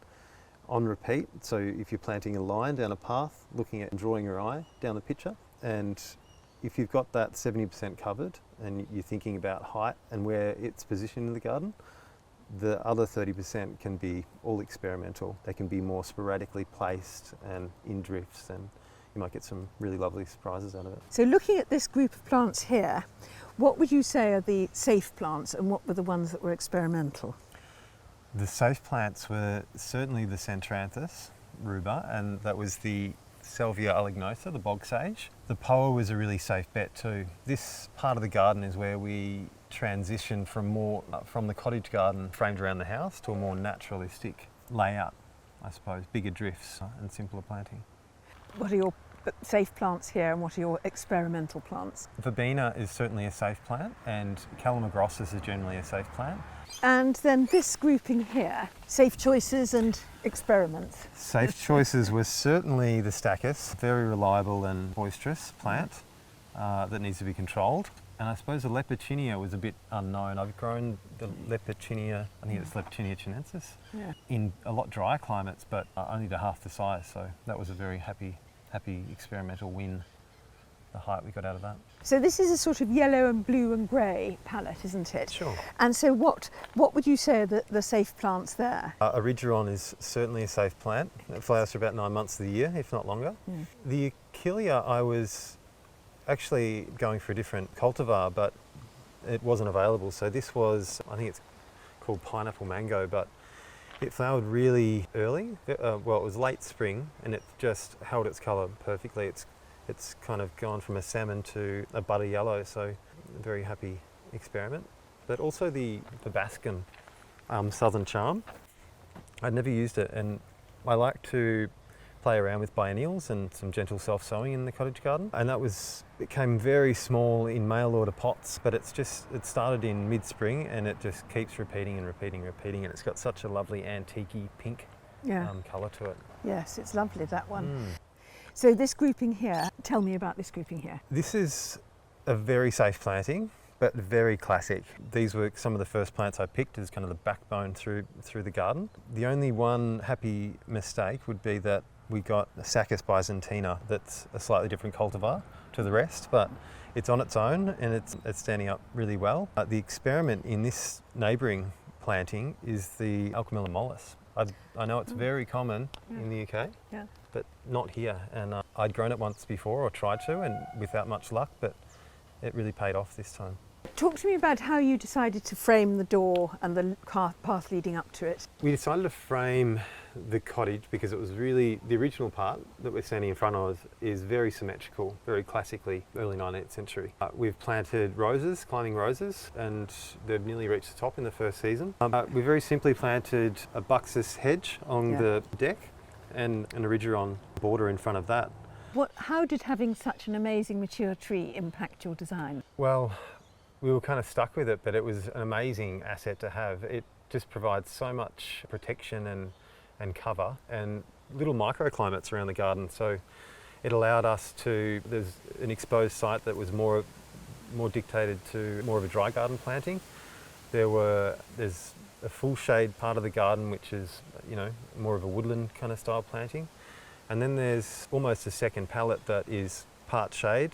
on repeat. So if you're planting a line down a path, looking at drawing your eye down the picture, and if you've got that 70% covered and you're thinking about height and where it's positioned in the garden, the other 30% can be all experimental. They can be more sporadically placed and in drifts, and you might get some really lovely surprises out of it. So looking at this group of plants here, what would you say are the safe plants and what were the ones that were experimental? The safe plants were certainly the Centranthus ruber, and that was the Salvia alignosa, the bog sage. The Poa was a really safe bet too. This part of the garden is where we transition from the cottage garden framed around the house to a more naturalistic layout, I suppose, bigger drifts and simpler planting. What are your safe plants here and what are your experimental plants? Verbena is certainly a safe plant, and Calamagrostis is generally a safe plant. And then this grouping here, safe choices and experiments. Safe choices were certainly the Stachys, very reliable and boisterous plant that needs to be controlled. And I suppose the Leporchinia was a bit unknown. I've grown the Leporchinia, I think it's Leporchinia chinensis, in a lot drier climates, but only to half the size. So that was a very happy experimental win, the height we got out of that. So this is a sort of yellow and blue and grey palette, isn't it? Sure. And so what would you say are the safe plants there? Erigeron is certainly a safe plant. It flowers for about 9 months of the year, if not longer. The Achillea, I was actually going for a different cultivar, but it wasn't available. So this was, I think it's called pineapple mango, but it flowered really early. Well, it was late spring, and it just held its colour perfectly. It's kind of gone from a salmon to a butter yellow, so a very happy experiment. But also the Baskin Southern Charm. I'd never used it, and I like to play around with biennials and some gentle self-sowing in the cottage garden. And it came very small in mail order pots, but it started in mid-spring, and it just keeps repeating and repeating, and it's got such a lovely antique-y pink colour to it. Yes, it's lovely, that one. So this grouping here, tell me about this grouping here. This is a very safe planting, but very classic. These were some of the first plants I picked as kind of the backbone through the garden. The only one happy mistake would be that we got a Sacus byzantina that's a slightly different cultivar to the rest, but it's on its own and it's standing up really well. The experiment in this neighbouring planting is the Alchemilla mollis. I know it's very common in the UK, but not here. And I'd grown it once before, or tried to, and without much luck, but it really paid off this time. Talk to me about how you decided to frame the door and the path leading up to it. We decided to frame the cottage because it was really, the original part that we're standing in front of is very symmetrical, very classically early 19th century. We've planted roses, climbing roses, and they've nearly reached the top in the first season. We very simply planted a buxus hedge on the deck and an erigeron border in front of that. How did having such an amazing mature tree impact your design? Well, we were kind of stuck with it, but it was an amazing asset to have. It just provides so much protection and cover and little microclimates around the garden. So it allowed us to, there's an exposed site that was more dictated to more of a dry garden planting. There's a full shade part of the garden, which is, more of a woodland kind of style planting. And then there's almost a second palette that is part shade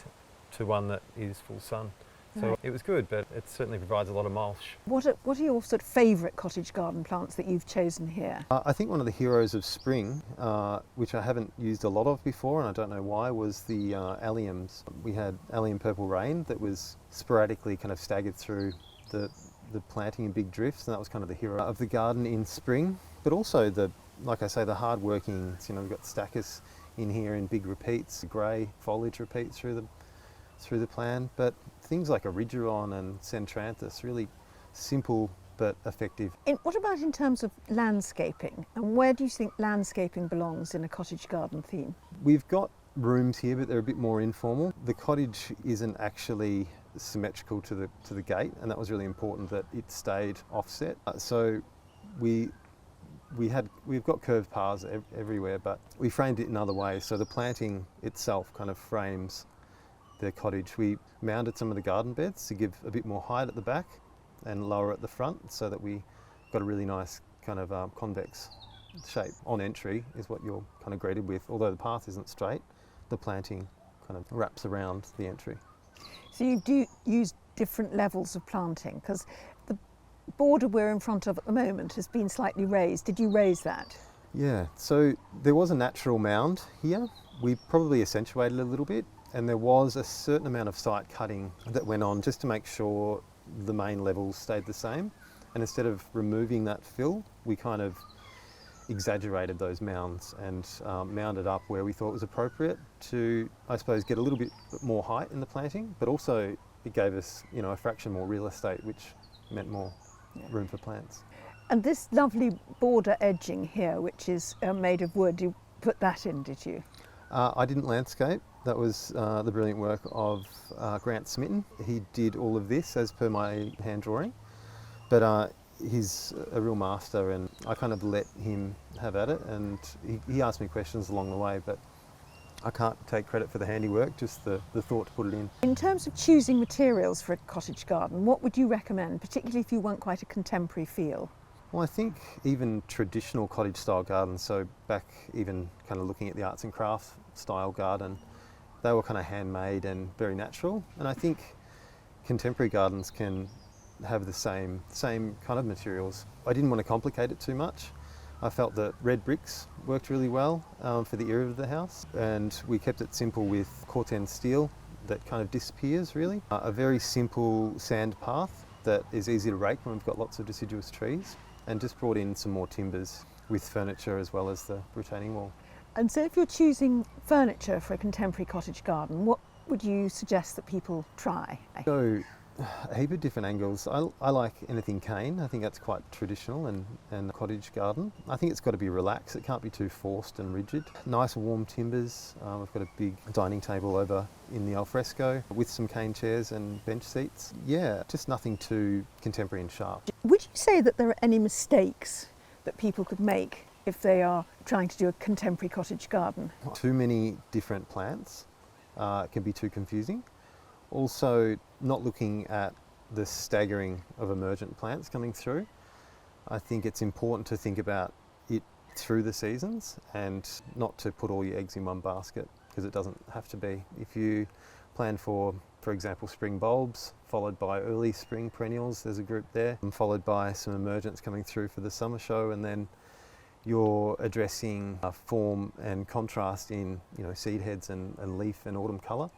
to one that is full sun. So it was good, but it certainly provides a lot of mulch. What are your sort of favourite cottage garden plants that you've chosen here? I think one of the heroes of spring, which I haven't used a lot of before, and I don't know why, was the alliums. We had allium purple rain that was sporadically kind of staggered through the planting in big drifts, and that was kind of the hero of the garden in spring. But also like I say, the hard workings. We've got stachys in here in big repeats, grey foliage repeats through the plan, but things like erigeron and centranthus, really simple but effective. What about in terms of landscaping, and where do you think landscaping belongs in a cottage garden theme? We've got rooms here, but they're a bit more informal. The cottage isn't actually symmetrical to the gate, and that was really important that it stayed offset. So we've got curved paths everywhere, but we framed it in other ways. So the planting itself kind of frames the cottage. We mounded some of the garden beds to give a bit more height at the back and lower at the front, so that we got a really nice kind of convex shape. On entry is what you're kind of greeted with. Although the path isn't straight, the planting kind of wraps around the entry. So you do use different levels of planting, because the border we're in front of at the moment has been slightly raised. Did you raise that? Yeah, so there was a natural mound here. We probably accentuated it a little bit, and there was a certain amount of site cutting that went on just to make sure the main levels stayed the same. And instead of removing that fill, we kind of exaggerated those mounds and mounded up where we thought was appropriate to, I suppose, get a little bit more height in the planting, but also it gave us, a fraction more real estate, which meant more room for plants. And this lovely border edging here, which is made of wood, you put that in, did you? I didn't landscape. That was the brilliant work of Grant Smitten. He did all of this as per my hand drawing, but he's a real master, and I kind of let him have at it, and he asked me questions along the way, but I can't take credit for the handiwork, just the thought to put it in. In terms of choosing materials for a cottage garden, what would you recommend, particularly if you want quite a contemporary feel? Well, I think even traditional cottage style gardens, so back even kind of looking at the arts and crafts style garden, they were kind of handmade and very natural. And I think contemporary gardens can have the same kind of materials. I didn't want to complicate it too much. I felt that red bricks worked really well for the era of the house, and we kept it simple with corten steel that kind of disappears really. A very simple sand path that is easy to rake when we've got lots of deciduous trees, and just brought in some more timbers with furniture as well as the retaining wall. And so if you're choosing furniture for a contemporary cottage garden, what would you suggest that people try? So a heap of different angles. I like anything cane. I think that's quite traditional and cottage garden. I think it's got to be relaxed. It can't be too forced and rigid. Nice warm timbers. We've got a big dining table over in the alfresco with some cane chairs and bench seats. Yeah, just nothing too contemporary and sharp. Would you say that there are any mistakes that people could make if they are trying to do a contemporary cottage garden? Too many different plants can be too confusing. Also, not looking at the staggering of emergent plants coming through. I think it's important to think about it through the seasons and not to put all your eggs in one basket, because it doesn't have to be. If you plan for example, spring bulbs, followed by early spring perennials, there's a group there, and followed by some emergents coming through for the summer show, and then you're addressing form and contrast in seed heads and leaf and autumn colour.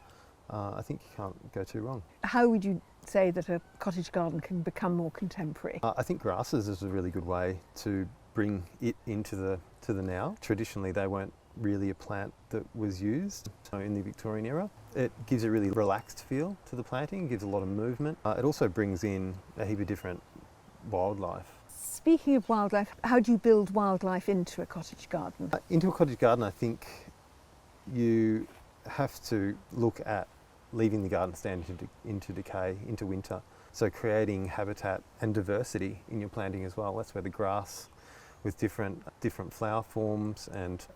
I think you can't go too wrong. How would you say that a cottage garden can become more contemporary? I think grasses is a really good way to bring it into the now. Traditionally, they weren't really a plant that was used in the Victorian era. It gives a really relaxed feel to the planting, it gives a lot of movement. It also brings in a heap of different wildlife. Speaking of wildlife, how do you build wildlife into a cottage garden? Into a cottage garden, I think you have to look at leaving the garden stand into decay, into winter. So creating habitat and diversity in your planting as well. That's where the grass with different flower forms and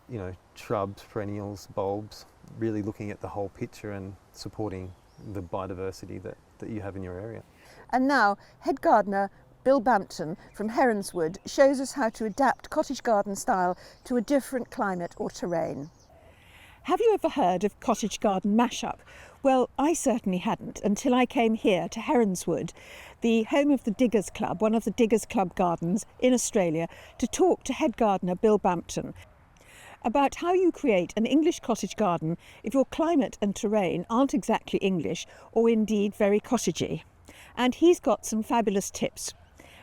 shrubs, perennials, bulbs, really looking at the whole picture and supporting the biodiversity that you have in your area. And now, head gardener Bill Bampton from Heronswood shows us how to adapt cottage garden style to a different climate or terrain. Have you ever heard of cottage garden mashup? Well, I certainly hadn't until I came here to Heronswood, the home of the Diggers Club, one of the Diggers Club gardens in Australia, to talk to head gardener Bill Bampton about how you create an English cottage garden if your climate and terrain aren't exactly English or indeed very cottagey. And he's got some fabulous tips,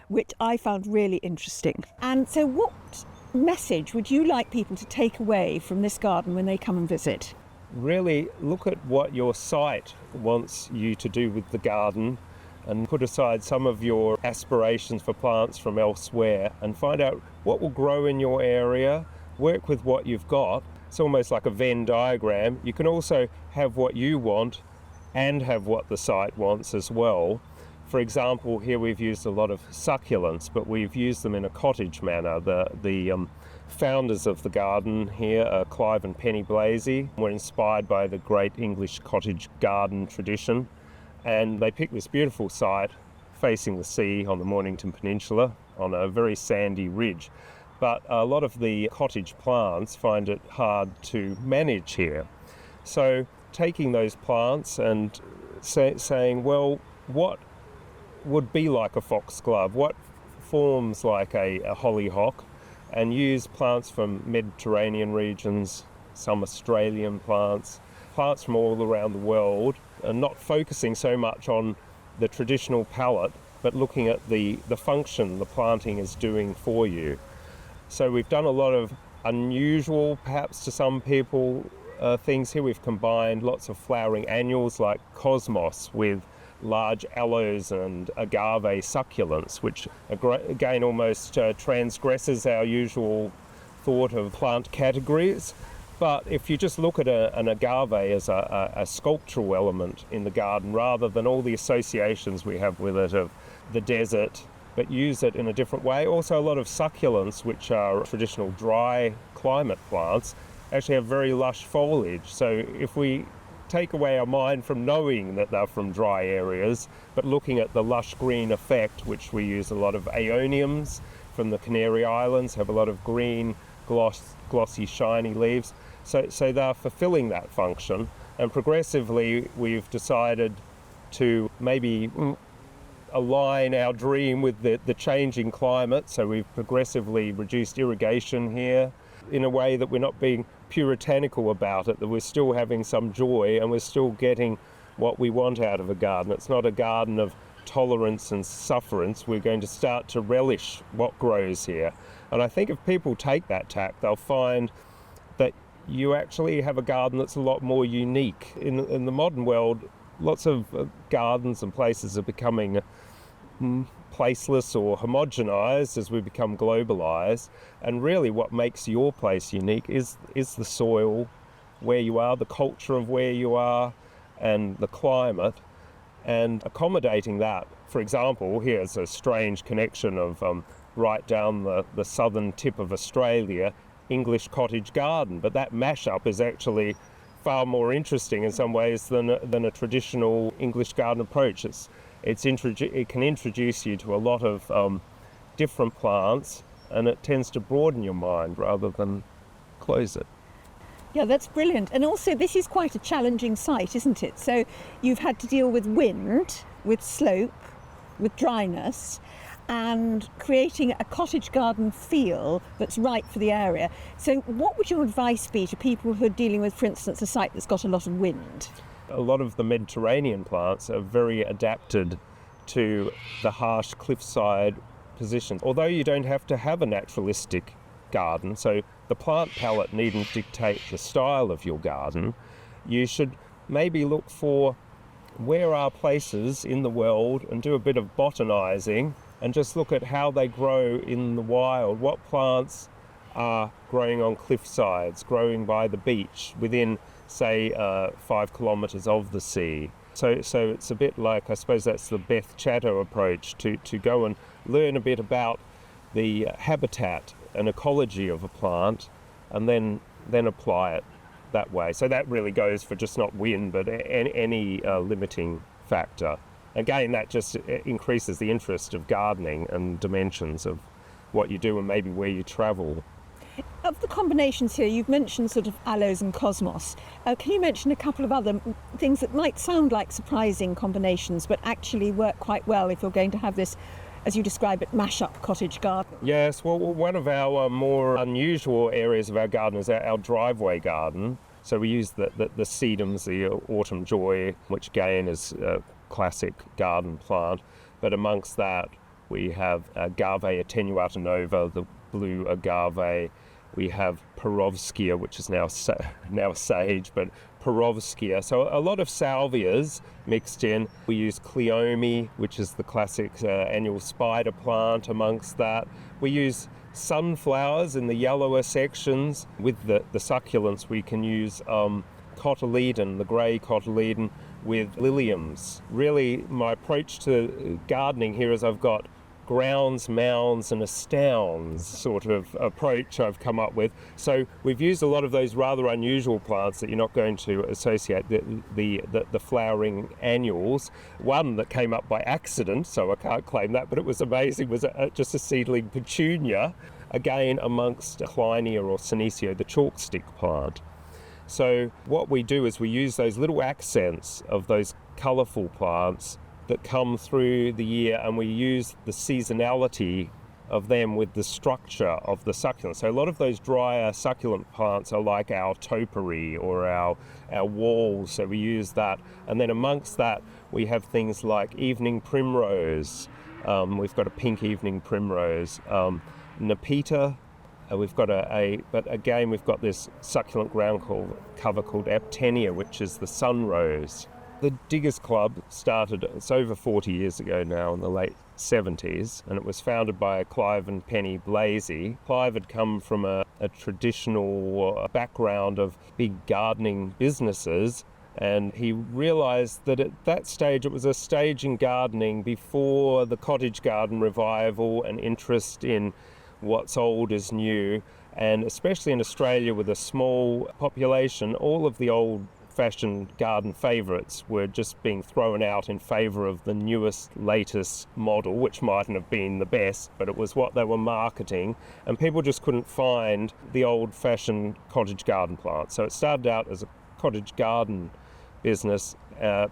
which I found really interesting. And so what message would you like people to take away from this garden when they come and visit? Really look at what your site wants you to do with the garden and put aside some of your aspirations for plants from elsewhere and find out what will grow in your area, work with what you've got. It's almost like a Venn diagram. You can also have what you want and have what the site wants as well. For example, here we've used a lot of succulents, but we've used them in a cottage manner. The founders of the garden here are Clive and Penny Blasey. Were inspired by the great English cottage garden tradition, and they picked this beautiful site facing the sea on the Mornington Peninsula on a very sandy ridge. But a lot of the cottage plants find it hard to manage here. So taking those plants and saying, well, what would be like a foxglove, what forms like a hollyhock, and use plants from Mediterranean regions, some Australian plants from all around the world, and not focusing so much on the traditional palette, but looking at the function the planting is doing for you. So we've done a lot of unusual, perhaps to some people, things here. We've combined lots of flowering annuals like cosmos with large aloes and agave succulents, which again almost transgresses our usual thought of plant categories. But if you just look at an agave as a sculptural element in the garden rather than all the associations we have with it of the desert, but use it in a different way. Also a lot of succulents, which are traditional dry climate plants, actually have very lush foliage. So if we take away our mind from knowing that they're from dry areas, but looking at the lush green effect, which we use a lot of aeoniums from the Canary Islands, have a lot of green, glossy, shiny leaves. So they're fulfilling that function. And progressively, we've decided to maybe align our dream with the changing climate. So we've progressively reduced irrigation here in a way that we're not being puritanical about it, that we're still having some joy and we're still getting what we want out of a garden. It's not a garden of tolerance and sufferance. We're going to start to relish what grows here. And I think if people take that tack, they'll find that you actually have a garden that's a lot more unique. In the modern world, lots of gardens and places are becoming placeless or homogenized as we become globalized. And really what makes your place unique is the soil, where you are, the culture of where you are, and the climate, and accommodating that. For example, here's a strange connection of right down the southern tip of Australia, English cottage garden, but that mashup is actually far more interesting in some ways than a traditional English garden approach. It can introduce you to a lot of different plants, and it tends to broaden your mind rather than close it. Yeah, that's brilliant. And also this is quite a challenging site, isn't it? So you've had to deal with wind, with slope, with dryness, and creating a cottage garden feel that's right for the area. So what would your advice be to people who are dealing with, for instance, a site that's got a lot of wind? A lot of the Mediterranean plants are very adapted to the harsh cliffside position. Although you don't have to have a naturalistic garden, so the plant palette needn't dictate the style of your garden, you should maybe look for where are places in the world and do a bit of botanizing and just look at how they grow in the wild. What plants are growing on cliff sides, growing by the beach within, say, 5 kilometres of the sea. So it's a bit like, I suppose that's the Beth Chatto approach, to go and learn a bit about the habitat and ecology of a plant and then apply it that way. So that really goes for just not wind, but any limiting factor. Again, that just increases the interest of gardening and dimensions of what you do and maybe where you travel. Of the combinations here, you've mentioned sort of aloes and cosmos. Can you mention a couple of other things that might sound like surprising combinations but actually work quite well if you're going to have this, as you describe it, mash-up cottage garden? Yes, well, one of our more unusual areas of our garden is our driveway garden. So we use the sedums, the autumn joy, which again is a classic garden plant. But amongst that, we have Agave attenuata nova, the blue agave. We have Perovskia, which is now sage, but Perovskia. So a lot of salvias mixed in. We use Cleome, which is the classic annual spider plant amongst that. We use sunflowers in the yellower sections. With the succulents, we can use cotyledon, the grey cotyledon, with liliums. Really, my approach to gardening here is I've got grounds, mounds and astounds sort of approach I've come up with. So we've used a lot of those rather unusual plants that you're not going to associate the flowering annuals. One that came up by accident, so I can't claim that, but it was amazing, was just a seedling petunia, again amongst Clinia or Senecio, the chalkstick plant. So what we do is we use those little accents of those colourful plants that come through the year, and we use the seasonality of them with the structure of the succulent. So a lot of those drier succulent plants are like our topiary or our walls, so we use that. And then amongst that we have things like evening primrose. We've got a pink evening primrose. Nepeta, we've got but again we've got this succulent ground cover called Aptenia, which is the sunrose. The Diggers Club started, it's over 40 years ago now, in the late 70s, and it was founded by Clive and Penny Blasey. Clive had come from a traditional background of big gardening businesses, and he realised that at that stage it was a stage in gardening before the cottage garden revival and interest in what's old is new, and especially in Australia with a small population, all of the old-fashioned garden favourites were just being thrown out in favour of the newest, latest model, which mightn't have been the best, but it was what they were marketing, and people just couldn't find the old-fashioned cottage garden plant. So it started out as a cottage garden business,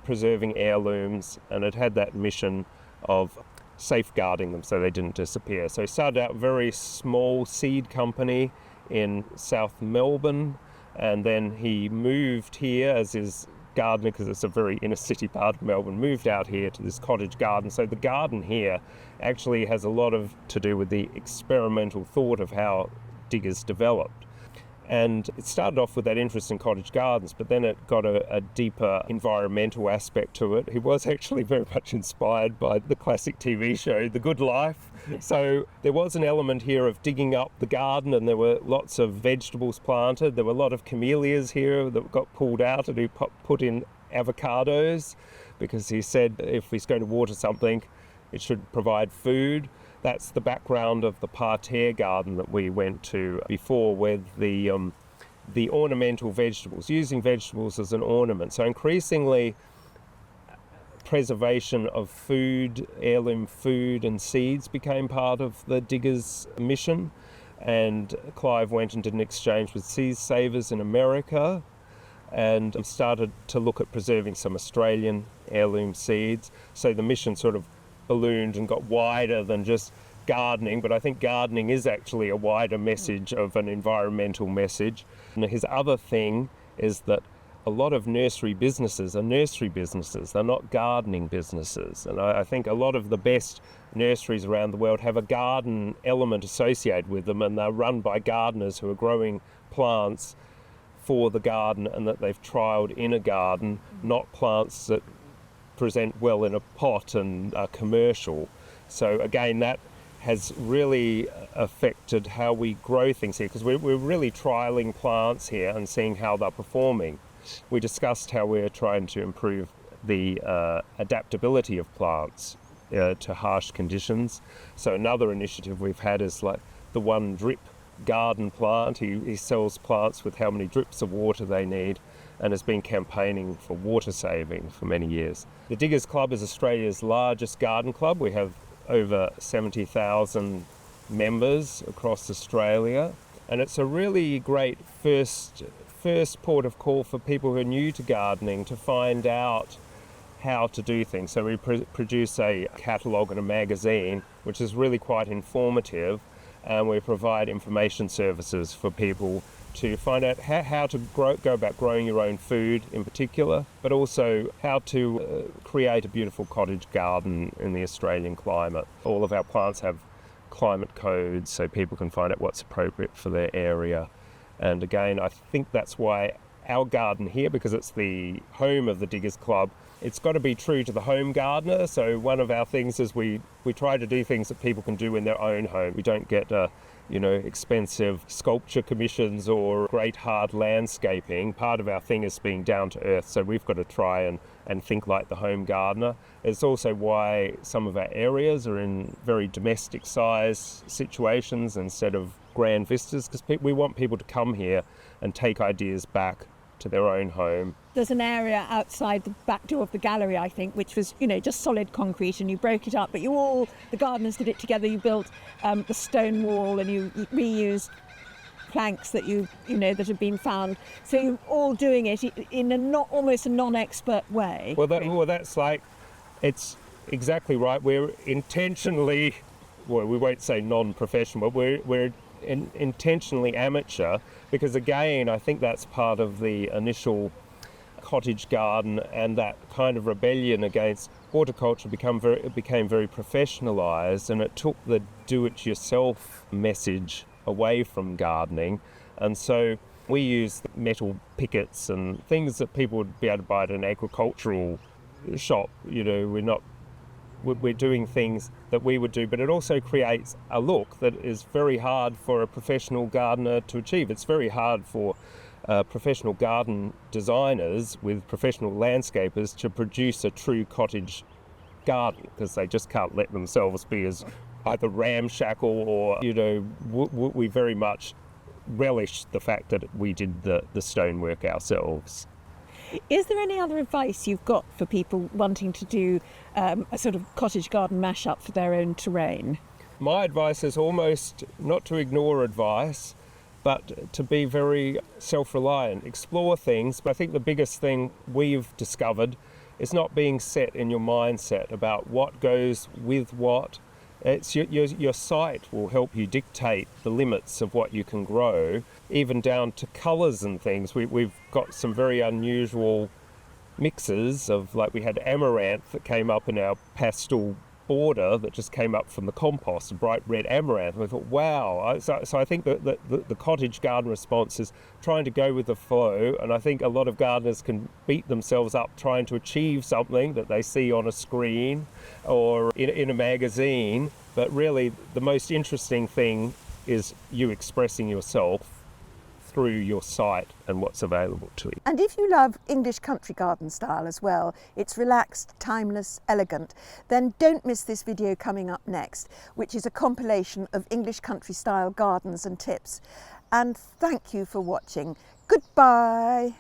preserving heirlooms, and it had that mission of safeguarding them so they didn't disappear. So he started out a very small seed company in South Melbourne, and then he moved here, as is gardener because it's a very inner city part of Melbourne, moved out here to this cottage garden. So the garden here actually has a lot to do with the experimental thought of how diggers developed. And it started off with that interest in cottage gardens, but then it got a deeper environmental aspect to it. He was actually very much inspired by the classic TV show, The Good Life. So there was an element here of digging up the garden, and there were lots of vegetables planted. There were a lot of camellias here that got pulled out, and he put in avocados, because he said if he's going to water something, it should provide food. That's the background of the parterre garden that we went to before, with the ornamental vegetables, using vegetables as an ornament. So increasingly, preservation of food, heirloom food and seeds became part of the diggers' mission. And Clive went and did an exchange with Seed Savers in America, and started to look at preserving some Australian heirloom seeds. So the mission sort of ballooned and got wider than just gardening, but I think gardening is actually a wider message of an environmental message. And his other thing is that a lot of nursery businesses are nursery businesses, they're not gardening businesses. And I think a lot of the best nurseries around the world have a garden element associated with them, and they're run by gardeners who are growing plants for the garden and that they've trialled in a garden, not plants that present well in a pot and are commercial. So again, that has really affected how we grow things here, because we're really trialling plants here and seeing how they're performing. We discussed how we're trying to improve the adaptability of plants to harsh conditions. So another initiative we've had is like the one drip garden plant. He sells plants with how many drips of water they need, and has been campaigning for water saving for many years. The Diggers Club is Australia's largest garden club. We have over 70,000 members across Australia, and it's a really great first port of call for people who are new to gardening to find out how to do things. So we produce a catalogue and a magazine which is really quite informative, and we provide information services for people to find out how to go about growing your own food in particular, but also how to create a beautiful cottage garden in the Australian climate. All of our plants have climate codes so people can find out what's appropriate for their area. And again, I think that's why our garden here, because it's the home of the Diggers Club, it's got to be true to the home gardener. So one of our things is we try to do things that people can do in their own home. We don't get expensive sculpture commissions or great hard landscaping. Part of our thing is being down to earth, so we've got to try and think like the home gardener. It's also why some of our areas are in very domestic size situations instead of grand vistas, because we want people to come here and take ideas back to their own home. There's an area outside the back door of the gallery, I think, which was, just solid concrete, and you broke it up, but the gardeners did it together. You built the stone wall, and you reused planks that that have been found. So you're all doing it in almost a non-expert way. That's like, it's exactly right. We're intentionally, we won't say non-professional, but we're intentionally amateur, because again, I think that's part of the initial cottage garden, and that kind of rebellion against horticulture became very professionalised, and it took the do-it-yourself message away from gardening. And so we use metal pickets and things that people would be able to buy at an agricultural shop. We're doing things that we would do, but it also creates a look that is very hard for a professional gardener to achieve. It's very hard for professional garden designers with professional landscapers to produce a true cottage garden, because they just can't let themselves be as either ramshackle or, we very much relish the fact that we did the stonework ourselves. Is there any other advice you've got for people wanting to do a sort of cottage garden mashup for their own terrain? My advice is almost not to ignore advice, but to be very self-reliant, explore things. But I think the biggest thing we've discovered is not being set in your mindset about what goes with what. It's your site will help you dictate the limits of what you can grow, even down to colours and things. We've got some very unusual mixes of, like, we had amaranth that came up in our pastel border that just came up from the compost, a bright red amaranth, and we thought, wow. So I think that the cottage garden response is trying to go with the flow, and I think a lot of gardeners can beat themselves up trying to achieve something that they see on a screen or in a magazine, but really the most interesting thing is you expressing yourself through your site and what's available to you. And if you love English country garden style as well, it's relaxed, timeless, elegant, then don't miss this video coming up next, which is a compilation of English country style gardens and tips. And thank you for watching. Goodbye.